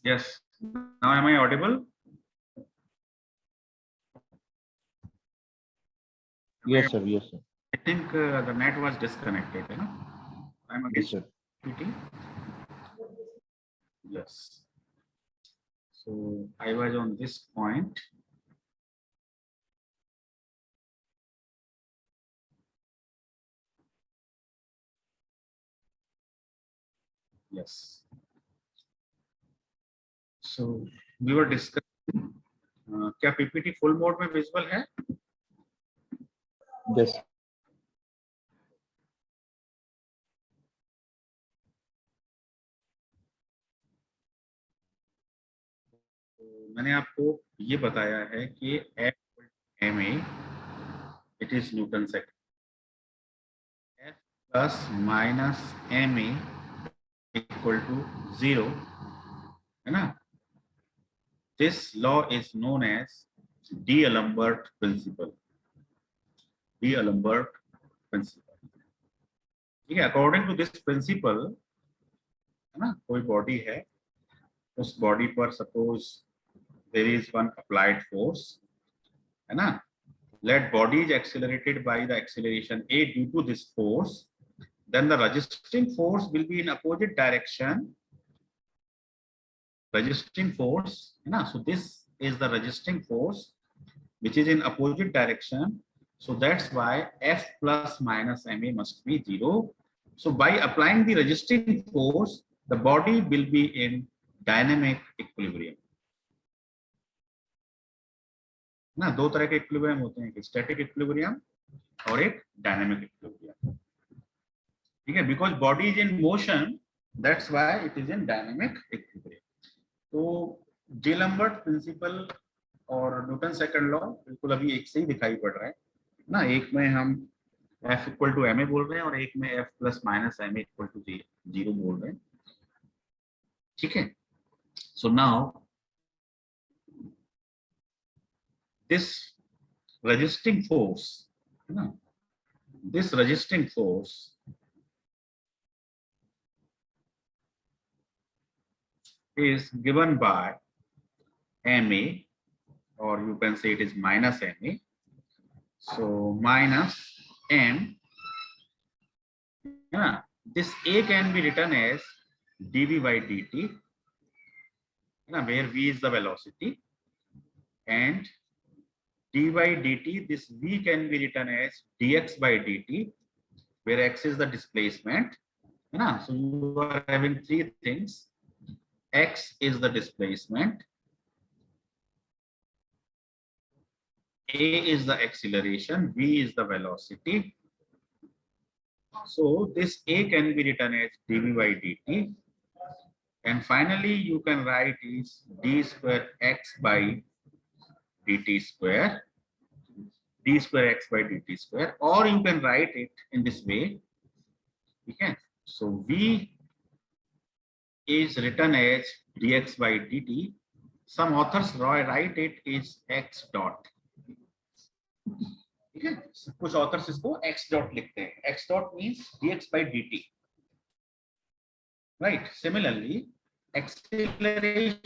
Yes. Now am I audible? Yes, sir. Yes, sir. I think the net was disconnected. You know? I'm again Yes, sir. speaking. Yes. So I was on this point. Yes. So we were discussing. क्या PPT full mode में visible है? Yes. मैंने आपको ये बताया है कि FMA it is Newton second. F plus minus MA equal to 0, है ना? This law is known as D'Alembert principle. D'Alembert principle. ठीक है, according to this principle, है ना, कोई बॉडी है, उस बॉडी पर suppose there is one applied force, है ना? Let body is accelerated by the acceleration A due to this force, then the resisting force will be in opposite direction. Resisting force, है ना? So this is the resisting force which is in opposite direction. So that's why F plus minus MA must be 0. So by applying the resisting force, the body will be in dynamic equilibrium. ना दो तरह के equilibrium होते हैं, static equilibrium और एक dynamic equilibrium. ठीक है, because body is in motion, that's why it is in dynamic equilibrium. तो डी'एलेम्बर्ट प्रिंसिपल और न्यूटन सेकंड लॉ बिल्कुल अभी एक से ही दिखाई पड़ रहा है ना. एक में हम F इक्वल टू ma बोल रहे हैं और एक में F plus minus ma equal to 0 बोल रहे हैं. ठीक है, so now this resisting force, this resisting force is given by ma, or you can say it is minus ma. So minus m, this a can be written as dv by dt, where v is the velocity, and d by dt, this v can be written as dx by dt, where x is the displacement. So you are having three things. X is the displacement, a is the acceleration, v is the velocity. So this a can be written as dv by dt, and finally you can write is d square x by dt square, d square x by dt square, or you can write it in this way. Okay, so v is written as dx by dt. Some authors write it is x dot. ठीक है, कुछ authors इसको x dot लिखते हैं. x dot means dx by dt. Right. Similarly, acceleration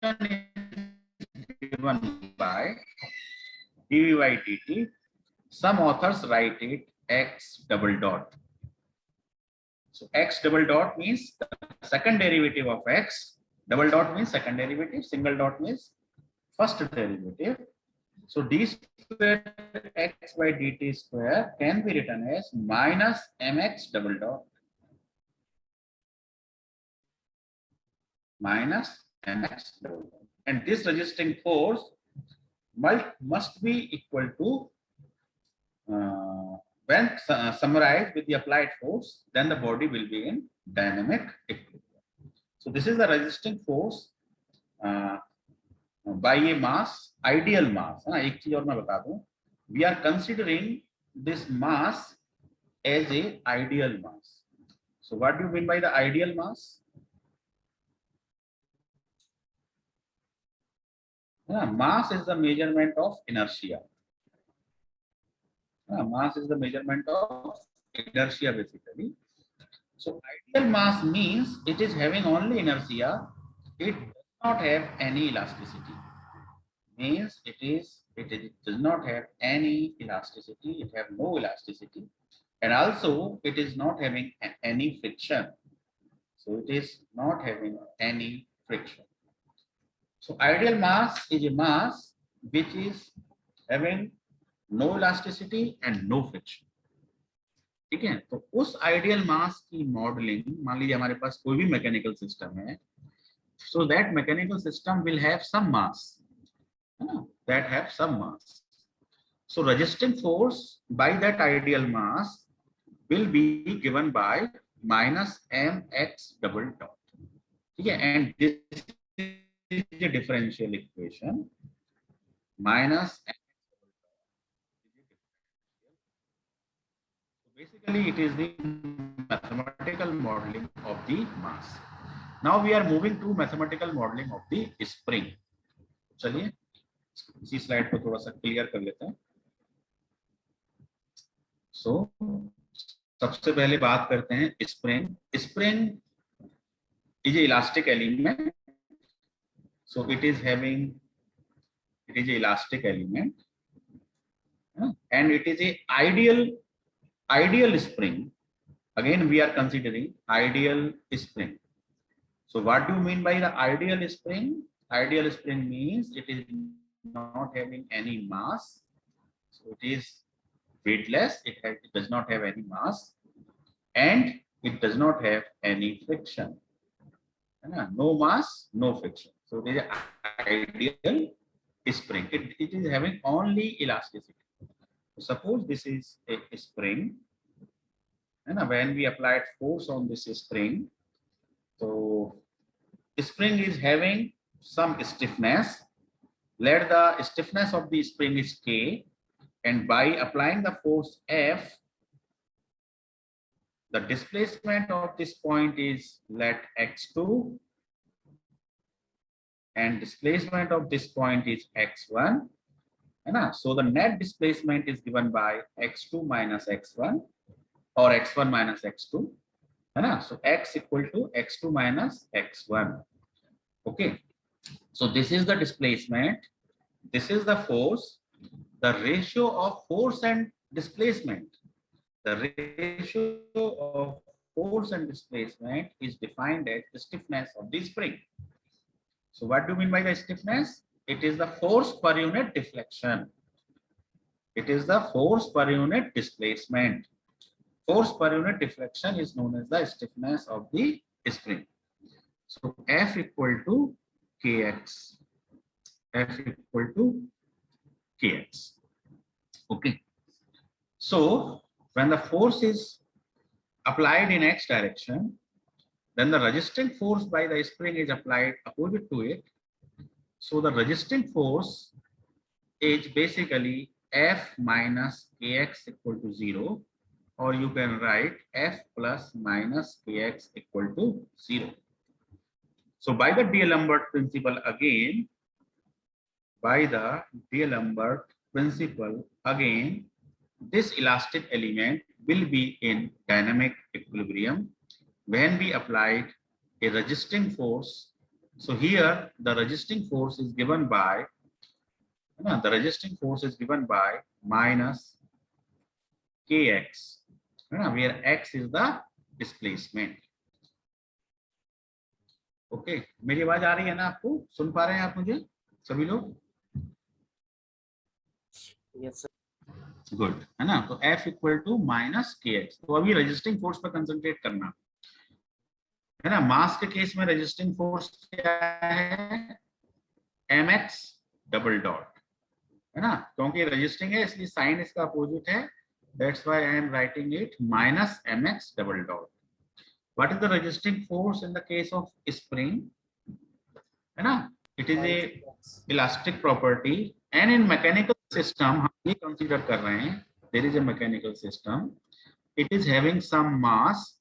is given by dv by dt. Some authors write it x double dot. So x double dot means the second derivative of x. Double dot means second derivative. Single dot means first derivative. So d square x by dt square can be written as minus mx double dot. Minus mx double dot. And this resisting force must be equal to, when summarized with the applied force, then the body will be in dynamic equilibrium. So this is the resisting force by a mass, ideal mass. एक चीज और मैं बता दूं, we are considering this mass as a ideal mass. So what do you mean by the ideal mass? Mass is the measurement of inertia. Mass is the measurement of inertia basically. So ideal mass means it is having only inertia. It does not have any elasticity. Means it does not have any elasticity. It have no elasticity, and also it is not having any friction. So it is not having any friction. So ideal mass is a mass which is having no elasticity and no friction. ठीक है, तो उस ideal मास की modelling, मान लीजिए हमारे पास कोई भी मैकेनिकल सिस्टम है, so that mechanical system will have some mass, that have some mass. So resisting force by that ideal mass will be given by minus mx double dot. ठीक है, and this is the differential equation minus mx basically it is the mathematical modeling of the mass. Now we are moving to mathematical modeling of the spring. चलिए इसी slide को थोड़ा सा clear कर लेते हैं. So सबसे पहले बात करते हैं spring. Spring is a elastic element. So it is an elastic element, and it is a ideal spring. Again we are considering ideal spring. So what do you mean by the ideal spring? Ideal spring means it is not having any mass. So it is weightless, it does not have any mass, and it does not have any friction. No mass, no friction. So it is an ideal spring. It is having only elasticity. So suppose this is a spring, and when we applied force on this spring, so the spring is having some stiffness. Let the stiffness of the spring is K, and by applying the force F, the displacement of this point is let x2, and displacement of this point is x1. So the net displacement is given by x2 minus x1 or x1 minus x2. So x equal to x2 minus x1. Okay. So this is the displacement. This is the force. The ratio of force and displacement. The ratio of force and displacement is defined as the stiffness of the spring. So what do you mean by the stiffness? It is the force per unit deflection. It is the force per unit displacement. Force per unit deflection is known as the stiffness of the spring. So F equal to Kx. F equal to Kx. Okay. So when the force is applied in x direction, then the resisting force by the spring is applied opposite to it. So the resisting force is basically F minus Kx equal to 0, or you can write F plus minus Kx equal to 0. So by the D'Alembert principle again, this elastic element will be in dynamic equilibrium when we applied a resisting force. So here the resisting force is given by minus Kx, where x is the displacement. Okay, मेरी आवाज आ रही है ना आपको? सुन पा रहे हैं आप मुझे सभी लोग? Yes, sir. गुड है ना. तो F equal to minus Kx. तो अभी रेजिस्टिंग फोर्स पर कंसंट्रेट करना है ना. मास के केस में रेजिस्टिंग फोर्स क्या है? mx डबल डॉट, है ना, क्योंकि रेजिस्टिंग है इसलिए साइन इसका अपोजिट है. That's why I am writing it minus mx double dot. What is the resisting force in the case of spring? है ना, it is a elastic property, and in mechanical system हम ये consider कर रहे हैं, there is a mechanical system, it is having some mass,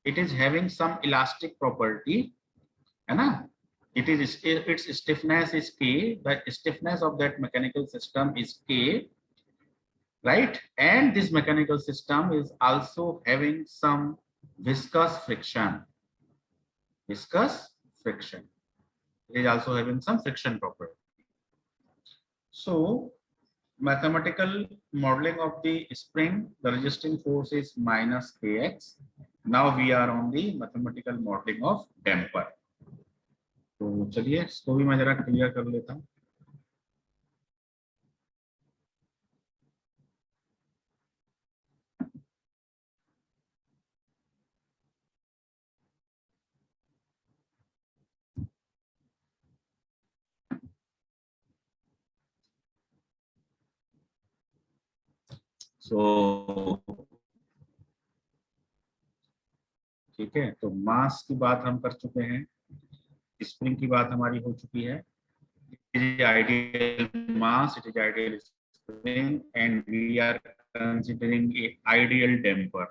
it is having some elastic property, है ना, its stiffness is K, the stiffness of that mechanical system is K, right? And this mechanical system is also having some viscous friction. It is also having some friction property. So mathematical modeling of the spring, the resisting force is minus kx. Now we are on the mathematical modeling of damper. तो चलिए इसको भी मैं जरा clear कर लेता हूँ. So ठीक है, तो मास की बात हम कर चुके हैं, स्प्रिंग की बात हमारी हो चुकी है. It is ideal mass, it is ideal spring, and we are considering a ideal damper.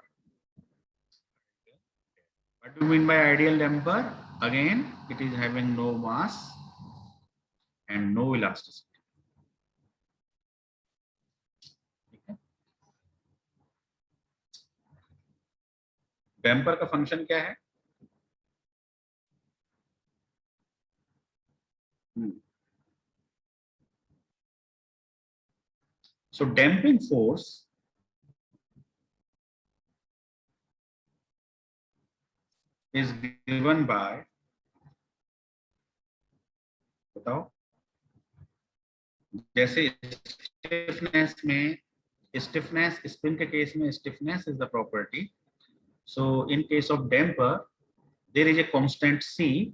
What do you mean by ideal damper? Again, it is having no mass and no elasticity. Damper का function क्या है? So damping force is given by, बताओ, जैसे stiffness में, stiffness spring के case में stiffness is the property. So in case of damper, there is a constant C,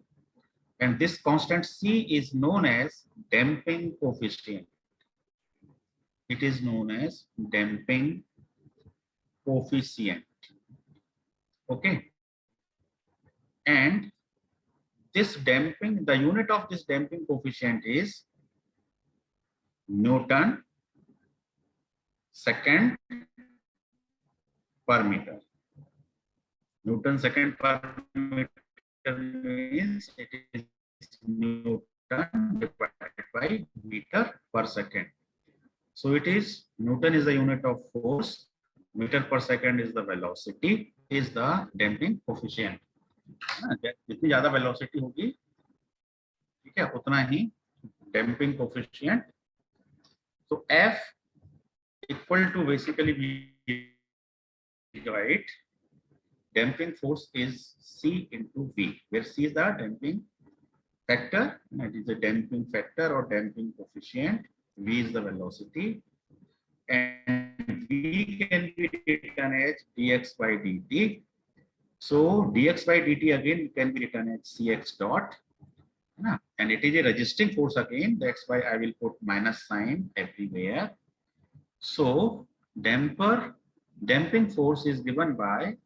and this constant C is known as damping coefficient. It is known as damping coefficient. Okay. And this damping, the unit of this damping coefficient is Newton second per meter. Newton second per meter means it is Newton divided by meter per second. So it is Newton is the unit of force, meter per second is the velocity, is the damping coefficient. जितनी ज्यादा velocity होगी, ठीक है, उतना ही damping coefficient. So F equal to basically we write damping force is C into V, where C is the damping factor, it is a damping factor or damping coefficient, V is the velocity, and V can be written as dx by dt. So dx by dt again can be written as Cx dot, and it is a resisting force again, that's why I will put minus sign everywhere. So damping force is given by,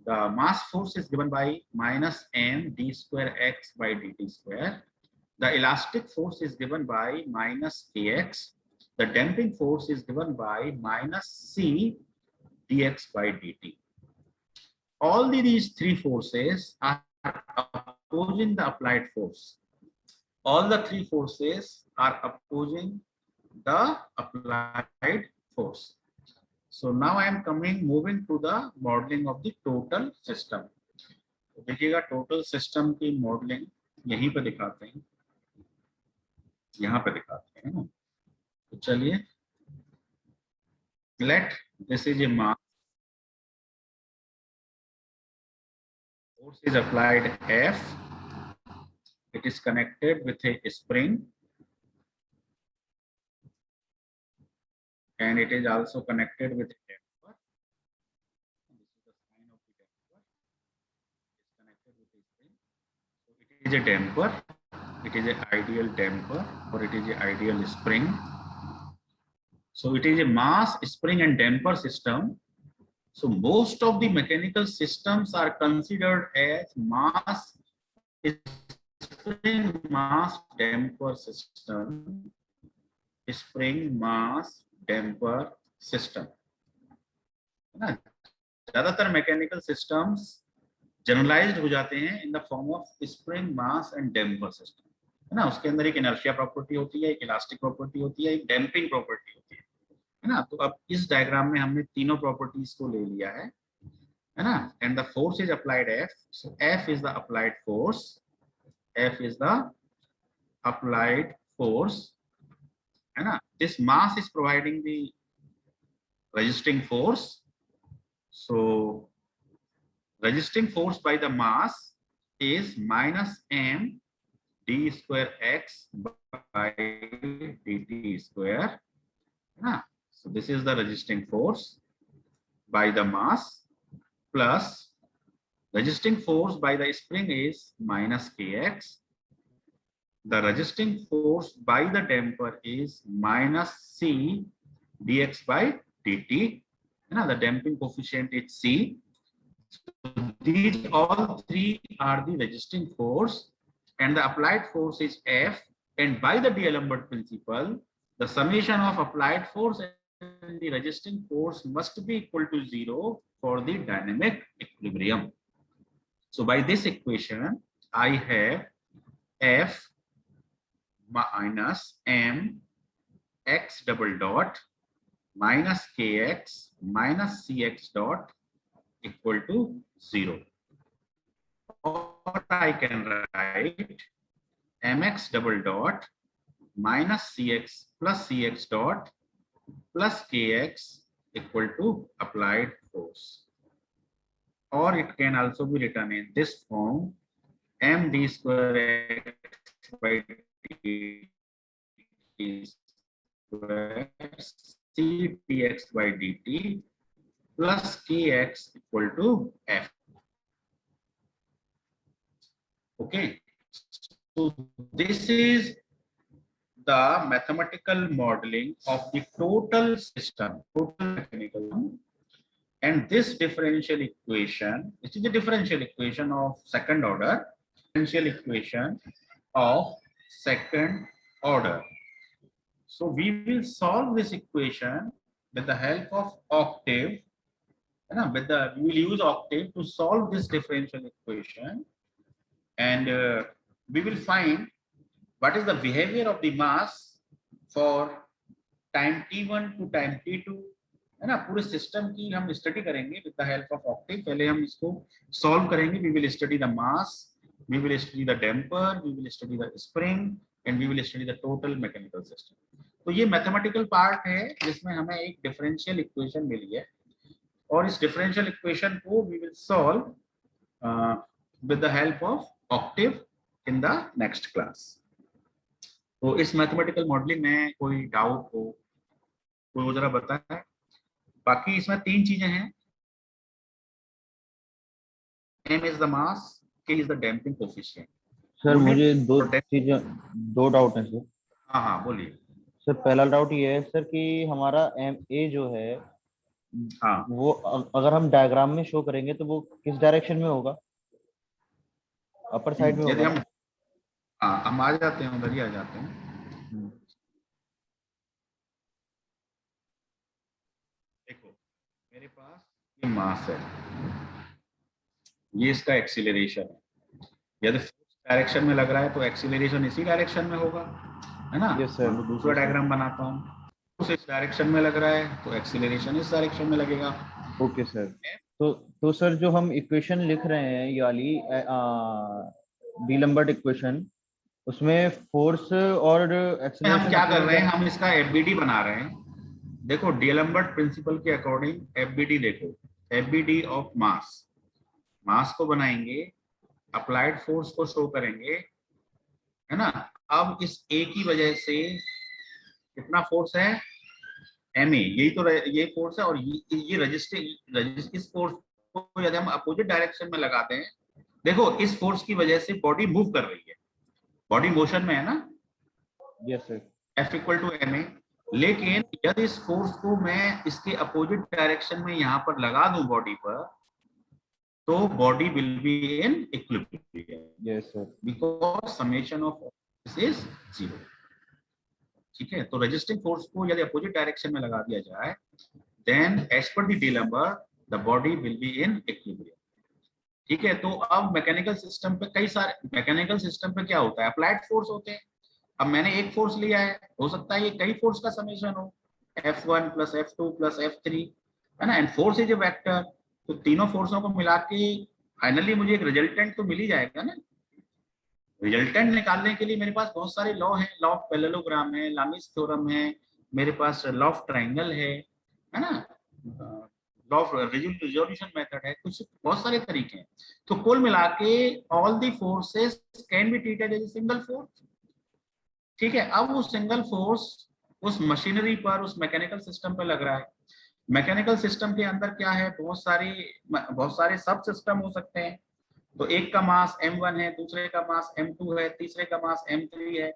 the mass force is given by minus m d square x by dt square. The elastic force is given by minus kx. The damping force is given by minus c dx by dt. All these three forces are opposing the applied force. All the three forces are opposing the applied force. So now I am moving to the modeling of the total system. तो देखिएगा total system की modeling यहीं पे दिखाते हैं, यहाँ पे दिखाते हैं ना. तो चलिए, let this is a mass, force is applied F, it is connected with a spring, and it is also connected with a damper. This is the sign of the damper. It is connected with a spring. So it is a damper. It is an ideal damper, or it is an ideal spring. So it is a mass, spring, and damper system. So most of the mechanical systems are considered as mass, spring, mass, damper system. Spring, mass, damper system. ज्यादातर mechanical systems generalised हो जाते हैं in the form of spring, mass and damper system, है ना. उसके अंदर एक inertia property होती है, एक इलास्टिक प्रॉपर्टी होती है, एक डैम्पिंग प्रॉपर्टी होती है ना. तो अब इस डायग्राम में हमने तीनों प्रॉपर्टीज को ले लिया है ना. And the force is applied F. So F is the applied force, F is the applied force, है ना, this mass is providing the resisting force. So resisting force by the mass is minus m d square x by dt square, है ना. So this is the resisting force by the mass, plus resisting force by the spring is minus kx. The resisting force by the damper is minus c dx by dt, you know, the damping coefficient is c. So these all three are the resisting force, and the applied force is F, and by the D'Alembert principle, the summation of applied force and the resisting force must be equal to 0 for the dynamic equilibrium. So by this equation, I have F minus m x double dot minus kx minus cx dot equal to 0. Or I can write mx double dot minus cx plus cx dot plus kx equal to applied force. Or it can also be written in this form: m d square x by dt square c dx by dt plus kx equal to f. Okay, so this is the mathematical modeling of the total system, total mechanical, and this differential equation, which is the differential equation of second order, differential equation of second order. So we will solve this equation with the help of octave, we will use octave to solve this differential equation, and we will find what is the behavior of the mass for time t1 to time t2, है ना. पूरे system की हम study करेंगे with the help of Octave. पहले हम इसको solve करेंगे. We will study the mass, we will study the damper, we will study the spring, and we will study the total mechanical system. तो ये mathematical part है जिसमें हमें एक डिफरेंशियल इक्वेशन मिली है, और इस डिफरेंशियल इक्वेशन को we will solve with the help of Octave in the next class. तो इस मैथमेटिकल मॉडलिंग में कोई डाउट हो तो वो जरा बताएं. बाकी इसमें तीन चीजें हैं. m is the mass, k is the damping coefficient. Sir मुझे दो डाउट है सर. हाँ हाँ बोलिए सर. पहला डाउट ये है सर कि हमारा एम ए जो है, हाँ, वो अगर हम डायग्राम में शो करेंगे तो वो किस डायरेक्शन में होगा? अपर साइड में यदि होगा? हम आ जाते हैं, उधर ही आ जाते हैं. देखो मेरे पास ये मास है, ये इसका एक्सीलरेशन है. यदि डायरेक्शन में लग रहा है तो एक्सीलरेशन इसी डायरेक्शन में होगा, है ना. Yes sir. तो दूसरा डायग्राम बनाता हूँ. इस डायरेक्शन में लग रहा है तो एक्सीलरेशन इस डायरेक्शन में लगेगा. Okay sir. तो सर जो हम इक्वेशन लिख रहे हैं ये वाली डीलम्बर्ट इक्वेशन, उसमें फोर्स और एक्सीलरेशन हम क्या कर रहे हैं, हम इसका एफबीडी बना रहे हैं. देखो डीलम्बर्ट प्रिंसिपल के अकॉर्डिंग एफबीडी, देखो एफबीडी ऑफ मास, मास को बनाएंगे, अप्लाइड फोर्स को शो करेंगे, है ना. अब इस ए की वजह से कितना फोर्स है, एम ए, यही तो ये फोर्स है, और ये रजिस्टिंग इस फोर्स को यदि हम अपोजिट डायरेक्शन में लगाते हैं, देखो इस फोर्स की वजह से बॉडी मूव कर रही है, बॉडी मोशन में है ना. Yes sir. F equal to M A. लेकिन यदि इस फोर्स को मैं इसके अपोजिट डायरेक्शन में यहाँ पर लगा दूं बॉडी पर, तो body will be in equilibrium. Yes sir. Because summation of this is 0. ठीक है. तो रेजिस्टिंग फोर्स को यदि अपोजिट डायरेक्शन में लगा दिया जाए, then as per the D'Alembert the body will be in equilibrium. ठीक है. तो अब मैकेनिकल सिस्टम पे कई सारे, मैकेनिकल सिस्टम पे क्या होता है, अप्लाइड फोर्स होते हैं. अब मैंने एक फोर्स लिया है, हो सकता है ये कई फोर्स का समेशन हो, F1 plus F2 plus F3, है ना. And force is a vector. तो तीनों फोर्सों को मिला के फाइनली मुझे एक रिजल्टेंट तो मिल ही जाएगा ना. रिजल्टेंट निकालने के लिए मेरे पास बहुत सारे लॉ हैं, लॉ ऑफ पैरेललोग्राम है, लामिस थ्योरम है, मेरे पास लॉ ऑफ ट्रायंगल है ना, लॉ ऑफ रिजोल्यूशन मेथड है, कुछ बहुत सारे तरीके हैं। तो कुल मिला के all the forces can be treated as a single force. ठीक है, अब वो सिंगल फोर्स उस मशीनरी पर, उस मैकेनिकल सिस्टम पर लग रहा है। मैकेनिकल सिस्टम के अंदर क्या है, बहुत सारे सब सिस्टम हो सकते हैं। तो एक का मास m1 है, दूसरे का मास m2 है, तीसरे का मास m3 है,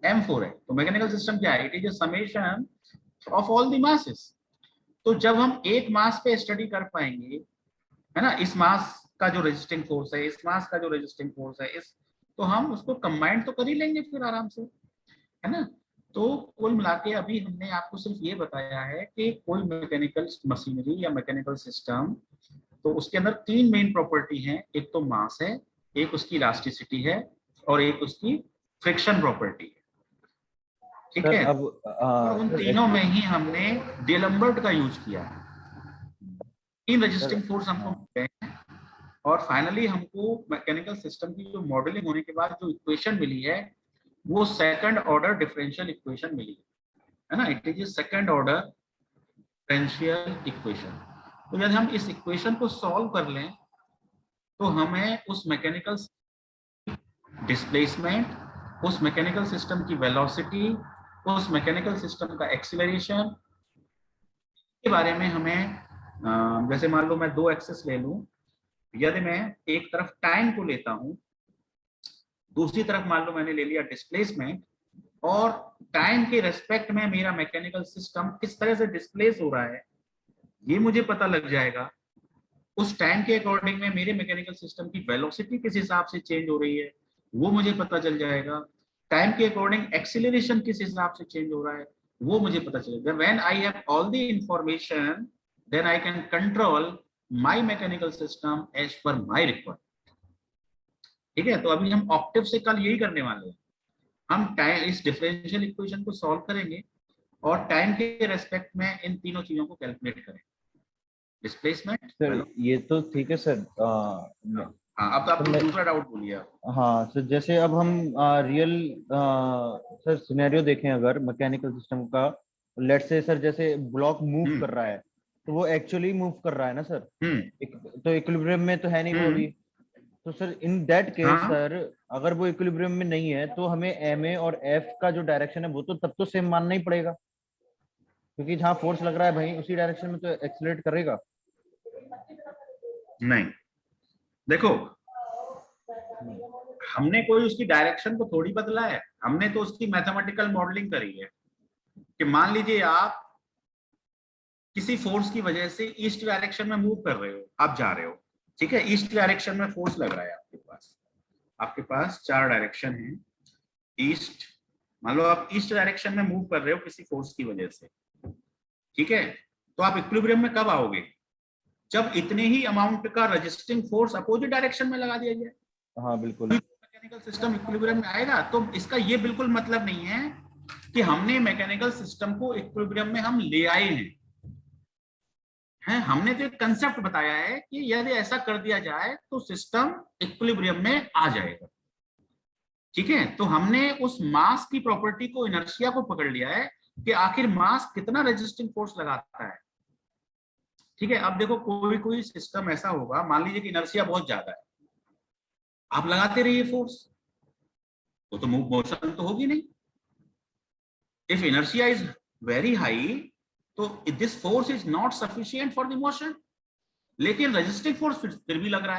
m4 है। तो मैकेनिकल सिस्टम क्या है, it is a summation of all the masses. तो जब हम एक मास पे स्टडी कर पाएंगे, है ना, इस मास का जो रेजिस्टिंग फोर्स है, इस मास का जो रेजिस्टिंग फोर्स है, इस, तो हम उसको कंबाइंड तो कर ही लेंगे फिर आराम से, है ना। तो कुल मिला के अभी हमने आपको सिर्फ ये बताया है कि कोई मैकेनिकल मशीनरी या मैकेनिकल सिस्टम, तो उसके अंदर तीन मेन प्रॉपर्टी हैं, एक तो मास है, एक उसकी इलास्टिसिटी है, और एक उसकी फ्रिक्शन प्रॉपर्टी है। ठीक है, अब और उन तीनों में ही हमने डीलम्बर्ट का यूज किया है। तीन रजिस्टिंग फोर्स हमको मिले हैं, और फाइनली हमको मैकेनिकल सिस्टम की जो मॉडलिंग होने के बाद जो इक्वेशन मिली है, वो सेकंड ऑर्डर डिफरेंशियल इक्वेशन मिली है ना, it is second order differential equation. तो यदि हम इस इक्वेशन को सॉल्व कर लें तो हमें उस मैकेनिकल डिस्प्लेसमेंट, उस मैकेनिकल सिस्टम की वेलोसिटी, उस मैकेनिकल सिस्टम का एक्सीलरेशन के बारे में हमें, जैसे मान लो मैं दो एक्सेस ले लूं, यदि मैं एक तरफ टाइम को लेता हूं, दूसरी तरफ मान लो मैंने ले लिया डिस्प्लेसमेंट, और टाइम के रेस्पेक्ट में मेरा मैकेनिकल सिस्टम किस तरह से डिस्प्लेस हो रहा है, ये मुझे पता लग जाएगा। उस टाइम के अकॉर्डिंग में मेरे मैकेनिकल सिस्टम की वेलोसिटी किस हिसाब से चेंज हो रही है, वो मुझे पता चल जाएगा। टाइम के अकॉर्डिंग एक्सीलरेशन किस हिसाब से चेंज हो रहा है, वो मुझे पता चलेगा। When I have all the information, then I can control my mechanical system as per my requirement. ठीक है, तो अभी हम ऑक्टेव से कल यही करने वाले हैं, हम टाइम, इस डिफरेंशियल इक्वेशन को सॉल्व करेंगे और टाइम के रेस्पेक्ट में इन तीनों चीजों को कैलकुलेट करेंगे। डिस्प्लेसमेंट सर ये तो ठीक है सर। हाँ, अब आप दूसरा डाउट बोलिए। हाँ सर, जैसे अब हम रियल सर सिनेरियो देखें अगर मैकेनिकल सिस्टम का, लेट्स से सर जैसे ब्लॉक मूव कर रहा है, तो वो एक्चुअली मूव कर रहा है ना सर, तो इक्विलिब्रियम में तो है नहीं वो अभी। तो sir in that case sir, अगर वो इक्विलिब्रियम में नहीं है तो हमें एमए और एफ का जो डायरेक्शन है वो तो तब तो सेम मानना ही पड़ेगा, क्योंकि जहाँ फोर्स लग रहा है भाई उसी डायरेक्शन में तो एक्सीलरेट करेगा। नहीं, देखो हमने कोई उसकी डायरेक्शन को थोड़ी बदला है, हमने तो उसकी मैथमेटिकल मॉडलिंग करी है कि मान लीजिए आप किसी फोर्स की वजह से ईस्ट डायरेक्शन में मूव कर रहे हो, आप जा रहे हो, ठीक है, ईस्ट डायरेक्शन में फोर्स लग रहा है आपके पास चार डायरेक्शन है ईस्ट, मान लो आप ईस्ट डायरेक्शन में मूव कर रहे हो किसी फोर्स की वजह से, ठीक है, तो आप इक्विलिब्रियम में कब आओगे, जब इतने ही अमाउंट का रेजिस्टिंग फोर्स अपोजिट डायरेक्शन में लगा दिया जाए। हाँ बिल्कुल, मैकेनिकल सिस्टम इक्विलिब्रियम में आएगा। तो इसका ये बिल्कुल मतलब नहीं है कि हमने मैकेनिकल सिस्टम को इक्विलिब्रियम में हम ले आए हैं, हमने तो एक कंसेप्ट बताया है कि यदि ऐसा कर दिया जाए तो सिस्टम इक्विलिब्रियम में आ जाएगा। ठीक है, तो हमने उस मास की प्रॉपर्टी को, इनर्शिया को पकड़ लिया है कि आखिर मास कितना रेजिस्टिंग फोर्स लगाता है। ठीक है, अब देखो कोई सिस्टम ऐसा होगा, मान लीजिए कि इनर्शिया बहुत ज्यादा है, आप लगाते रहिए फोर्स, वो तो मोशन तो होगी नहीं। If inertia is very high तो this force is not sufficient for the motion, लेकिन रेजिस्टिंग फोर्स फिर भी लग रहा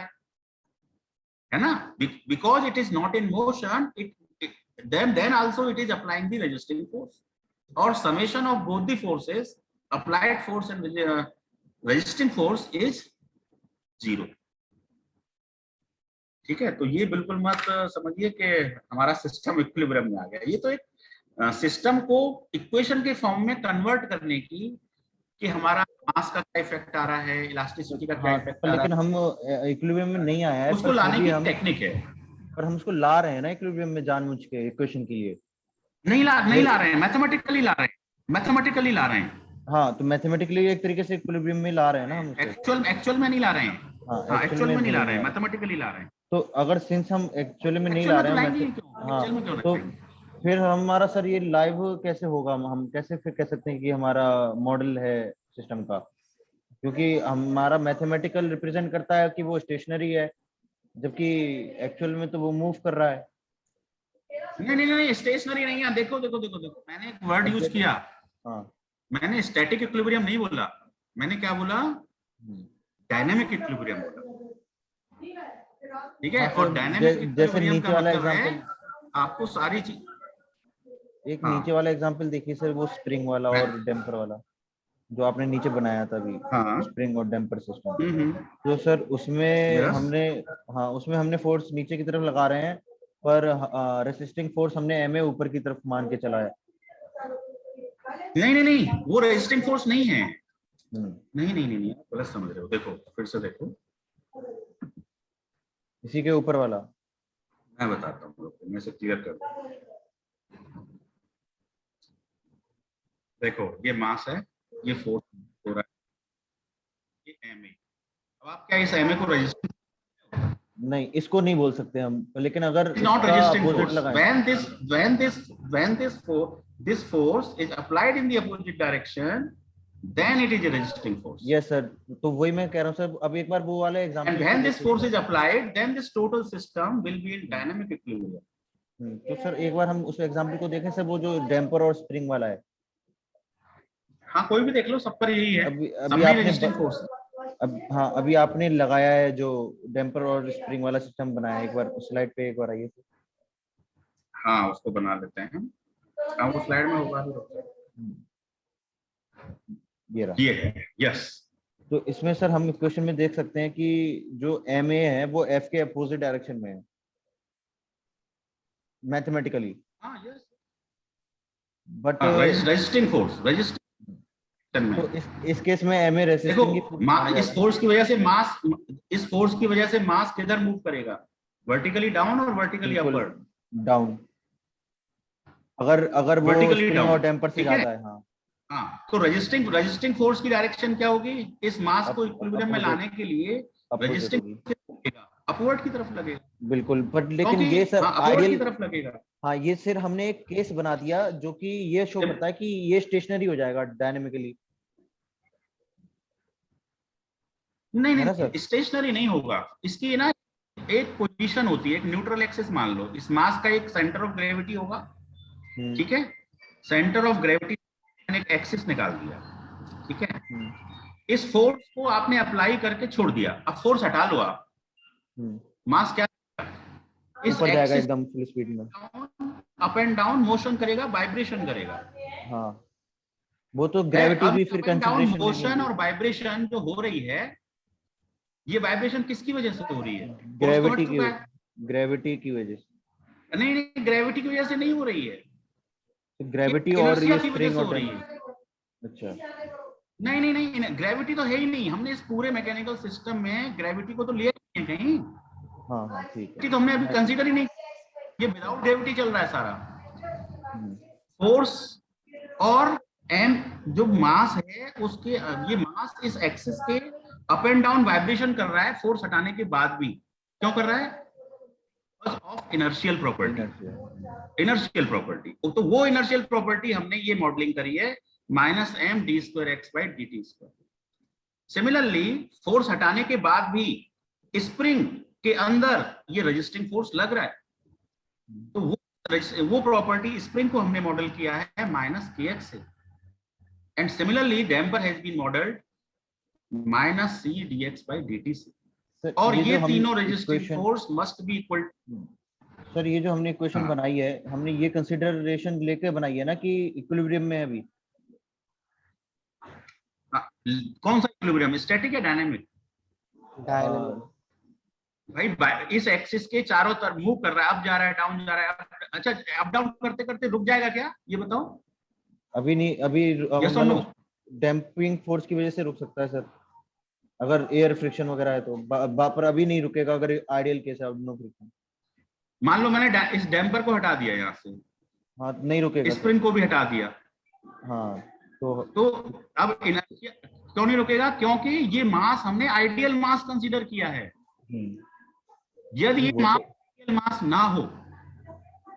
है ना, because it is not in motion, then also it is applying the resisting force, or summation of both the forces, applied force and resisting force is 0। ठीक है, तो ये बिल्कुल मत समझिए कि हमारा सिस्टम इक्विलिब्रियम में आ गया। ये तो एक सिस्टम को इक्वेशन के फॉर्म में कन्वर्ट करने की, कि हमारा मास का क्या इफेक्ट आ रहा है, इलास्टिसिटी का क्या इफेक्ट आ रहा है, लेकिन हम इक्विलिब्रियम में नहीं आया है, उसको लाने की टेक्निक है, पर हम उसको ला रहे हैं ना इक्विलिब्रियम में जानबूझ के इक्वेशन के लिए। नहीं ला रहे हैं, मैथमेटिकली ला रहे हैं। हाँ, तो मैथमेटिकली एक तरीके से इक्विलिब्रियम में ला रहे हैं ना हम, एक्चुअल में नहीं ला रहे हैं। हाँ एक्चुअल में नहीं ला रहे हैं, मैथमेटिकली ला रहे हैं। तो अगर सिंस हम एक्चुअली में नहीं ला रहे हैं, हाँ, तो फिर हमारा सर ये लाइव कैसे होगा? हम कैसे फिर कह सकते हैं कि हमारा मॉडल है सिस्टम का, क्योंकि हमारा मैथमेटिकल रिप्रेजेंट करता है कि वो स्टेशनरी है, जबकि एक्चुअल में तो वो मूव कर रहा है। नहीं स्टेशनरी नहीं है। देखो देखो देखो देखो, मैंने एक वर्ड यूज किया। हाँ, मैंने स्टैटिक इक्विलिब्रियम नहीं बोला, मैंने क्या बोला? डायनामिक इक्विलिब्रियम बोला, ठीक है। और डायनामिक इक्विलिब्रियम का मतलब है आपको सारी चीज। एक नीचे वाला एग्जांपल देखिए सर, वो स्प्रिंग वाला और डैम्पर वाला जो आपने नीचे बनाया था अभी, स्प्रिंग और डैम्पर सिस्टम। तो सर उसमें हमने, हाँ, उसमें हमने फोर्स नीचे की तरफ लगा रहे हैं, पर रेसिस्टिंग फोर्स हमने एमए ऊपर की तरफ मान के चला है। नहीं वो रेजिस्टिंग फोर्स नहीं है। नहीं गलत समझ रहे हो। देखो फिर से देखो, इसी के ऊपर वाला मैं बताता हूँ, मैं से क्लियर कर दूं। देखो ये मास है, ये फोर्स हो रहा है, ये एमए। अब आप क्या इस एमए को रेजिस्टिंग, नहीं, इसको नहीं बोल सकते हम, लेकिन अगर नॉट रेजिस्टिंग अपोजिट फोर्स लगाएं, when this force is applied in the opposite direction, then it is a resisting force. Yes sir, तो वही मैं कह रहा हूँ सर। अब एक बार वो वाला example, and when this force is applied, then this total system will be in dynamic equilibrium. तो सर एक बार हम उस एग्जांपल को देखें सर, वो जो डैम्पर और स्प्रिंग वाला है। हाँ कोई भी देख लो, सब पर यही है। अभी आपने रेजिस्टिंग फोर्स, हाँ, अभी आपने लगाया है जो डैम्पर और स्प्रिंग वाला सिस्टम बनाया है। एक बार स्लाइड पे एक बार आइए। हाँ उसको बना लेते हैं हम। हाँ वो स्लाइड में होगा ये है। यस, तो इसमें सर हम इक्वेशन में देख सकते हैं कि जो एम ए है वो एफ के अपोजिट डायरेक्शन में है मैथमेटिकली। हाँ यस, बट रेजिस्टिंग फोर्स, तो इस केस में एम ए रेजिस्टिंग देखो, इस फोर्स की वजह से मास, इस फोर्स की वजह से मास किधर मूव करेगा? वर्टिकली डाउन और वर्टिकली अपर? डाउन, अगर वो स्प्रिंग और डैम्पर से ज्यादा है। हाँ तो रेजिस्टिंग फोर्स की डायरेक्शन क्या होगी? इस मास को इक्विलिब्रियम में लाने के लिए रेजिस्टिंग अपवर्ड की तरफ लगेगा। बिल्कुल, बट लेकिन ये सर आइडियल की तरफ लगेगा। हाँ, ये सिर्फ हमने एक केस बना दिया जो कि ये शो करता है कि ये स्टेशनरी हो जाएगा डायनेमिकली। नहीं स्टेशनरी नहीं होगा। इसकी ना एक पोजीशन होती है, एक न्यूट्रल एक्सिस मान लो। इस मास का एक सेंटर ऑफ ग्रेविटी होगा, ठीक है। सेंटर ऑफ ग्रेविटी एक एक्सिस निकाल दिया, ठीक है। इस फोर्स को आपने अप्लाई करके छोड़ दिया, अब फोर्स हटा लो आप, मास क्या इस ऊपर जाएगा एकदम फुल स्पीड में, अप एंड डाउन मोशन करेगा, वाइब्रेशन करेगा। हाँ, वो तो ग्रेविटी भी फिर कंसीडरेशन, मोशन और वाइब्रेशन जो हो रही है, ये वाइब्रेशन किसकी वजह से हो रही है? ग्रेविटी की वजह से। नहीं ग्रेविटी की वजह से नहीं हो रही है, ग्रेविटी और ये स्प्रिंग हो रही है। अच्छा, नहीं ग्रेविटी तो है ही नहीं। हमने इस पूरे मैकेनिकल सिस्टम में ग्रेविटी को तो लिया नहीं है कहीं। हाँ ठीक है, तो हमने अभी कंसीडर ही नहीं, ये विदाउट ग्रेविटी चल रहा है सारा। फोर्स और एम जो मास है उसके, ये मास इस एक्सिस के अप एंड डाउन वाइब्रेशन कर रहा है फोर्स हटाने के बाद भी। क्यों कर रहा है? Of inertial property. Inertial property, तो वो इनर्शियल प्रॉपर्टी हमने ये मॉडलिंग करी है -md2x/dt²। सिमिलरली फोर्स हटाने के बाद भी स्प्रिंग के अंदर ये रेजिस्टिंग फोर्स लग रहा है, तो वो प्रॉपर्टी स्प्रिंग को हमने मॉडल किया है -kx से। And similarly damper has been modelled -cdx/dt से। और ये तीनों resisting force must be equal. Sir ये जो हमने इक्वेशन बनाई है, हमने ये कंसीडरेशन लेके बनाई है ना कि इक्विलिब्रियम में अभी कौन सा इक्विलिब्रियम, स्टैटिक या डायनामिक? भाई इस एक्सिस के चारों तरफ मूव कर रहा है, अप जा रहा है, डाउन जा रहा है। अच्छा, अप डाउन करते करते रुक जाएगा क्या, ये बताओ? अभी नहीं, अभी मतलब डैम्पिंग फोर्स की वजह से रुक सकता है सर, अगर एयर फ्रिक्शन वगैरह है तो। पर अभी नहीं रुकेगा अगर आइडियल केस है, नो फ्रिक्शन। मान लो मैंने इस डैम्पर को हटा दिया यहाँ से, हाँ नहीं रुकेगा। स्प्रिंग को भी हटा दिया, हाँ, तो अब इनर्शिया क्यों नहीं रुकेगा? क्योंकि ये मास हमने आइडियल मास कंसीडर किया है। यदि ये मास आइडियल मास ना हो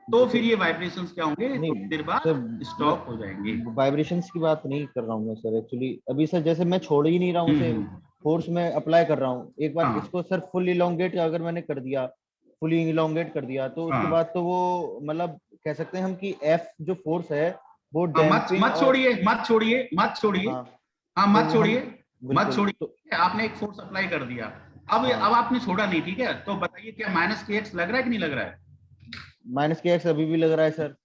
तो फिर ये वाइब्रेशंस क्या होंगे, थोड़ी देर बाद स्टॉप हो जाएंगे। वाइब्रेशंस की बात नहीं कर रहा हूँ मैं सर, एक्चुअली अभी सर जैसे मैं छोड़ ही नहीं रहा हूँ उसे, फोर्स में अप्लाई कर रहा हूँ। एक बार हाँ। इसको सर फुल इलोंगेट अगर मैंने कर दिया, फुली इलोंगेट कर दिया, तो उसके हाँ। बाद तो वो मतलब कह सकते हैं हम कि एफ जो फोर्स है वो मत डैम्पिंग छोड़िए, मत छोड़िए, मत छोड़िए। हाँ, मत छोड़िए, मत छोड़िए। आपने एक फोर्स अप्लाई कर दिया, अब आपने छोड़ा नहीं, ठीक है? तो बताइए क्या माइनस के एक्स लग रहा है कि नहीं लग रहा है? माइनस के एक्स अभी भी लग रहा है सर,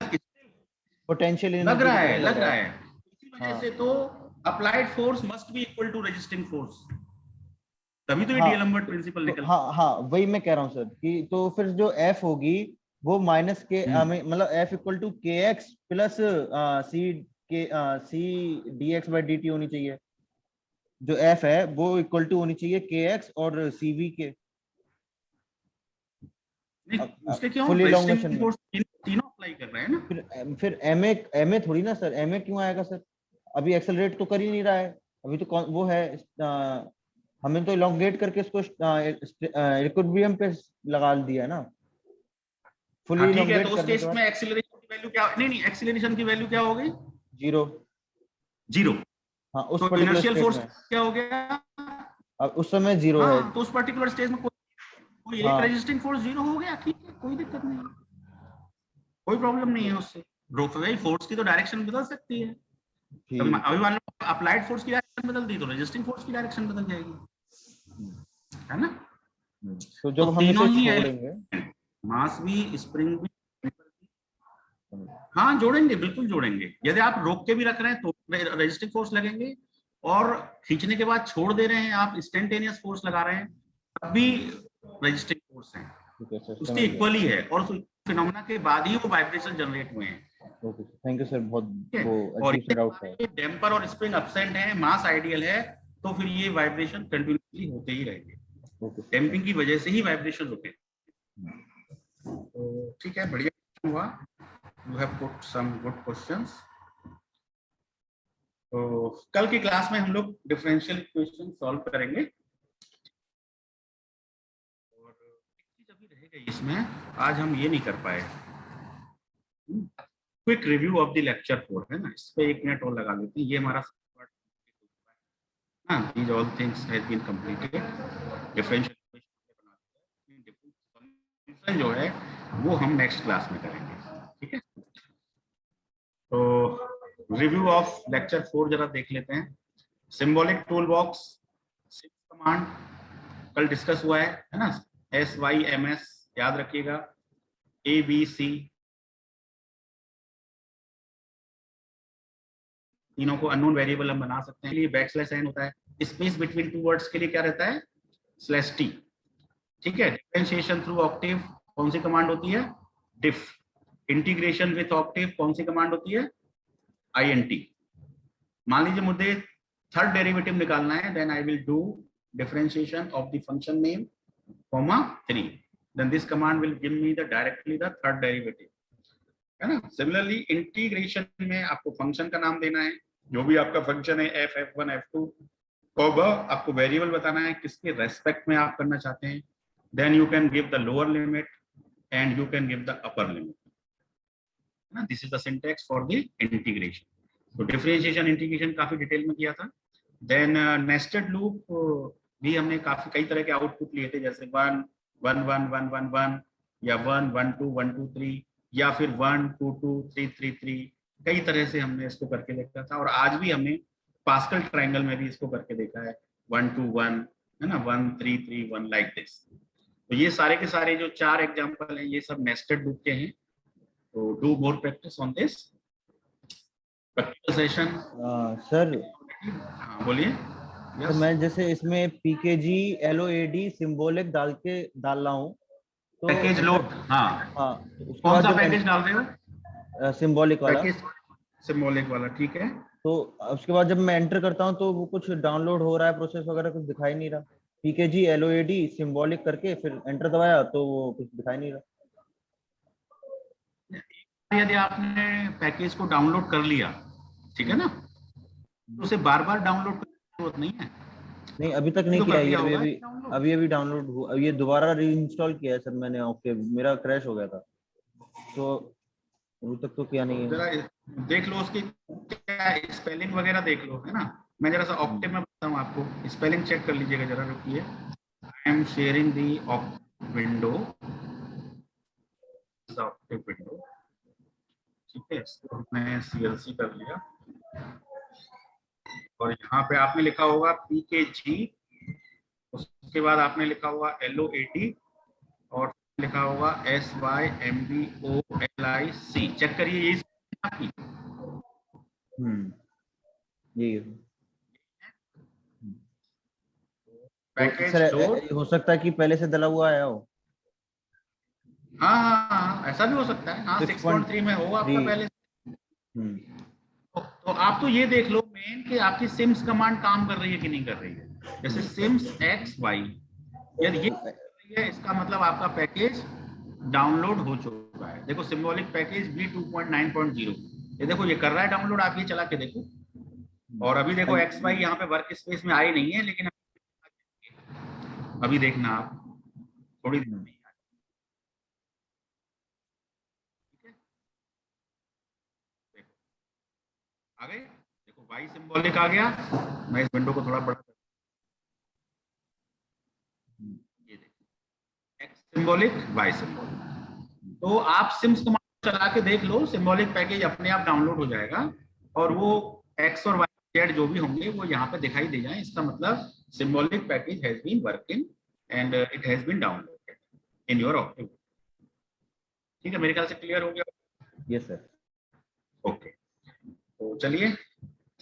पोटेंशियल लग एनर्जी रहा की है, तरह लग रहा है। इसी वजह हाँ। से तो applied force must be equal to resisting force, तभी तो ये हाँ डीएलम्बर्ट प्रिंसिपल निकल। हाँ हाँ, वही मैं कह रहा हूँ सर कि तो फिर जो एफ होगी वो माइनस के मतलब F equal to K X plus C के C D X by D T होनी चाहिए। जो एफ है वो इक्वल टू होनी चाहिए के एक्स और सी वी के। उसके क्यों फुल इलोंगेशन रेजिस्टिंग में फोर्स तीनों अप्लाई कर रहे हैं ना। फिर एम ए थोड़ी ना सर, एम ए क्यों आएगा सर? अभी एक्सेलरेट तो कर ही नहीं रहा है, अभी तो वो है हमें तो इलोंगेट करके इसको इक्विलिब्रियम पे लगा दिया है ना, फुली हाँ ठीक है, तो इलोंगेट उस करने के केस में बाद एक्सीलरेशन की वैल्यू क्या, नहीं एक्सीलरेशन की वैल्यू क्या हो गई? जीरो। जीरो। हाँ उस तो पर्टिकुलर इनर्शियल स्टेट फोर्स में क्या हो गया? अब उस समय जीरो है। हाँ, तो उस पर्टिकुलर स्टेज में कोई एक हाँ रेजिस्टिंग फोर्स जीरो हो गया, ठीक है, कोई दिक्कत नहीं है, कोई प्रॉब्लम नहीं है उससे। फोर्स की तो डायरेक्शन बदल सकती है। अभी मान लो अप्लाइड फोर्स की डायरेक्शन बदल दी तो रेजिस्टिंग फोर्स की डायरेक्शन बदल जाएगी, है ना? तो जब तो हम तीनों इसे ही छोड़ेंगे, मास भी, स्प्रिंग भी, हाँ जोड़ेंगे, बिल्कुल जोड़ेंगे। यदि आप रोक के भी रख रहे हैं तो रेजिस्टिंग फोर्स लगेंगे, और खींचने के बाद छोड़ दे रहे हैं आप, इंस्टेंटेनियस फोर्स लगा रहे हैं, तब भी रेजिस्टिंग फोर्स है, उसके इक्वल ही है, और फिनोमेना के बाद ही वो वाइब्रेशन जनरेट हुए हैं। थैंक यू सर, बहुत वो और अजीब सा डाउट है। डैम्पर और स्प्रिंग एब्सेंट है, मास आइडियल है, तो फिर ये वाइब्रेशन कंटिन्यूअसली होते ही रहेंगे। डैम्पिंग की वजह से ही वाइब्रेशन रुके। तो ठीक है, बढ़िया हुआ, you have put some good questions. तो कल की क्लास में हम लोग डिफरेंशियल इक्वेशन सॉल्व करेंगे, और एक चीज अभी रह गई इसमें, आज हम ये नहीं कर पाए, quick review of the lecture 4 है ना, इस पे 1 मिनट और लगा लेते हैं। ये हमारा these all things has been completed। Differential equation जो है वो हम नेक्स्ट क्लास में करेंगे, ठीक है? तो रिव्यू ऑफ लेक्चर 4 जरा देख लेते हैं। सिंबॉलिक टूल बॉक्स 6 कमांड कल डिस्कस हुआ है ना, SYMS याद रखिएगा, ABC तीनों को अननोन वेरिएबल हम बना सकते हैं। लिए बैकस्लैश n होता है, स्पेस बिटवीन टू वर्ड्स के लिए क्या रहता है? /t, ठीक है? डिफरेंशिएशन थ्रू ऑक्टेव कौन सी कमांड होती है? डिफ। इंटीग्रेशन विथ ऑक्टेव कौन सी कमांड होती है? INT। मान लीजिए मुझे थर्ड डेरिवेटिव निकालना है, then I will do differentiation of the function name comma 3, then this command will give me the directly the third derivative, है ना? सिमिलरली इंटीग्रेशन में आपको फंक्शन का नाम देना है, जो भी आपका फंक्शन है, f, f1, f2, आपको वेरिएबल बताना है किसके रेस्पेक्ट में आप करना चाहते हैं, then you can give the lower limit and you can give the upper limit, है ना? This is the syntax for the integration. तो डिफरेंशिएशन इंटीग्रेशन काफी डिटेल में किया था। देन नेस्टेड लूप भी हमने काफी कई तरह के आउटपुट लिए थे, जैसे 1 1 1 1 1 1 या 1 1 2 1 2 3 या फिर 1 2 2 3 3 3, कई तरह से हमने इसको करके देखा था। और आज भी हमने पास्कल ट्रायंगल में भी इसको करके देखा है, 1 2 1, है ना, 1 3 3 1 लाइक दिस। तो ये सारे के सारे जो 4 एग्जांपल हैं ये सब नेस्टेड लूप के हैं। तो do more practice on this practical session. Sir हाँ बोलिए। तो मैं जैसे इसमें PKG LOAD सिंबॉलिक डाल रहा हूँ, तो पैकेज लोड, हाँ हाँ तो उसके कौन बाद सा जब पैकेज डाल रहे हो? सिंबॉलिक वाला, पैकेज सिंबॉलिक वाला, ठीक है। तो उसके बाद जब मैं एंटर करता हूँ तो वो कुछ डाउनलोड हो रहा है, प्रोसेस वगैरह कुछ दिखाई नहीं रहा। PKG LOAD सिंबॉलिक करके फिर एंटर दबाया तो वो कुछ दिखाई नहीं रहा। यदि आपने पैकेज को डाउनलोड कर लिया, ठीक है ना, तो उसे बार बार डाउनलोड करने की जरूरत नहीं है। नहीं अभी तक नहीं तो किया कर ये, दिया अभी होगा अभी डाउनलोड। अभी डाउनलोड हुआ, ये दोबारा रीइंस्टॉल किया है सर मैंने ऑक्टेव, मेरा क्रैश हो गया था तो अभी तक तो किया नहीं है। जरा देख लो उसकी क्या स्पेलिंग वगैरह देख लो, है ना। मैं जरा सा ऑक्टेव में बताऊं आपको, स्पेलिंग चेक कर लीजिएगा जरा, रुकिए। I am sharing the window, Octave window, ठीक है। इसको हमने CLC कर लिया और यहाँ पे आपने लिखा होगा PKG, उसके बाद आपने लिखा होगा LOAD और लिखा होगा SYMBOLIC। चेक करिए ये आपकी। ये पैकेज सर लोड। हो सकता है कि पहले से डला हुआ आया हो। हाँ हाँ हाँ, ऐसा भी हो सकता है। हाँ 6.3 में हो आपका पहले। तो आप तो ये देख लो मेन कि आपकी सिम्स कमांड काम कर रही है कि नहीं कर रही है। जैसे सिम्स XY यदि ये कर रही है, इसका मतलब आपका पैकेज डाउनलोड हो चुका है। देखो सिंबॉलिक पैकेज V2.9.0, ये देखो ये कर रहा है डाउनलोड, आप ये चला के देखो। और अभी देखो XY यहाँ पे वर्क स्पेस में आई नहीं है, लेकिन अभी देखना आप थोड़ी देर में आ गए। देखो Y सिंबॉलिक आ गया। मैं इस विंडो को थोड़ा बड़ा, ये देखो X सिंबॉलिक Y सिंबॉलिक। तो आप सिम्स कमांड चला के देख लो, सिंबॉलिक पैकेज अपने आप डाउनलोड हो जाएगा और वो X और Y Z जो भी होंगे वो यहाँ पे दिखाई दे जाए। इसका मतलब symbolic package has been working and it has been downloaded in your Octave. ठीक है, मेरे ख्याल से क्लियर हो गया। Yes sir. ओके, तो चलिए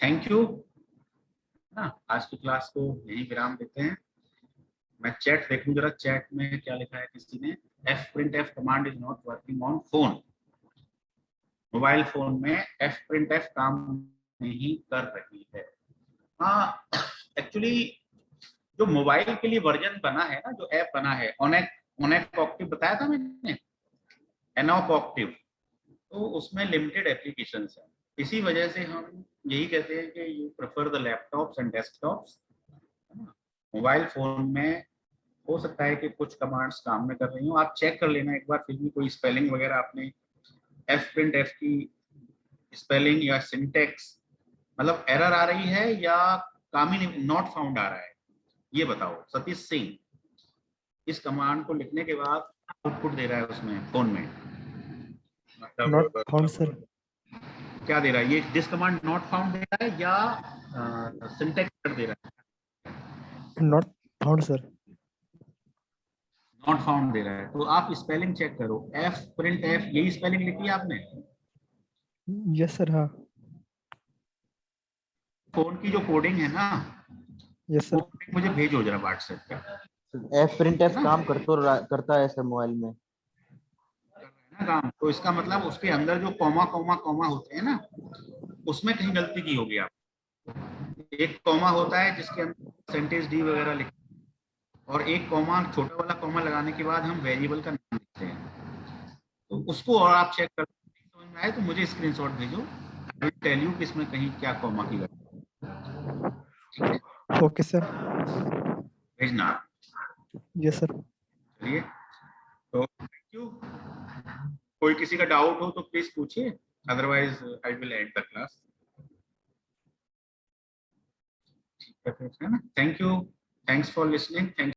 थैंक यू ना, आज की क्लास को यही विराम देते हैं। मैं चैट देखूं जरा, चैट में क्या लिखा है किसी ने। fprintf command is not working on phone. Mobile phone में fprintf काम नहीं कर रही है। हाँ एक्चुअली जो मोबाइल के लिए वर्जन बना है ना, जो ऐप बना है ओनेक ऑक्टिव बताया था मैंने, एनॉक ऑक्टिव, तो उसमें लिमिटेड एप्लीकेशंस हैं। इसी वजह से हम यही कहते हैं कि you prefer the laptops and desktops. Mobile phone में हो सकता है कि कुछ कमांड्स काम में कर रही हो, आप चेक कर लेना एक बार, फिर भी कोई स्पेलिंग वगैरह आपने fprintf की स्पेलिंग या सिंटेक्स मतलब एरर आ रही है या काम ही नॉट फाउंड आ रहा है, ये बताओ। सतीश सिंह, इस कमांड को लिखने के बाद आउटपुट दे रहा है उसमें फोन में, मतलब नॉट फाउंड सर। क्या दे रहा है ये, दिस कमांड नॉट फाउंड दे रहा है या सिंटेक्स दे रहा है? Not found sir. Not found दे रहा है, तो आप स्पेलिंग चेक करो। fprintf यही स्पेलिंग लिखी है आपने? Yes sir. हाँ फोन की जो कोडिंग है ना, यस वो सर। कोडिंग मुझे भेजो जरा व्हाट्सएप पे। fprintf काम करता है सर मोबाइल में ना काम, तो इसका मतलब उसके अंदर जो कॉमा कॉमा कॉमा होते हैं ना, उसमें कहीं गलती की होगी आप। एक कॉमा होता है जिसके अंदर परसेंटेज डी वगैरह लिखते हैं, और एक कॉमा, छोटा वाला कॉमा लगाने के बाद हम वेरिएबल का नाम लिखते हैं, तो उसको और आप चेक कर, समझ में आए तो मुझे स्क्रीनशॉट भेजो, आई विल टेल यू कि इसमें कहीं क्या कॉमा की गलती। ठीक है, ओके सर। भेजना। Yes sir. चलिए, तो थैंक यू। कोई किसी का डाउट हो तो प्लीज पूछिए, otherwise I will end the class. ठीक है ना, thank you, thanks for listening, thank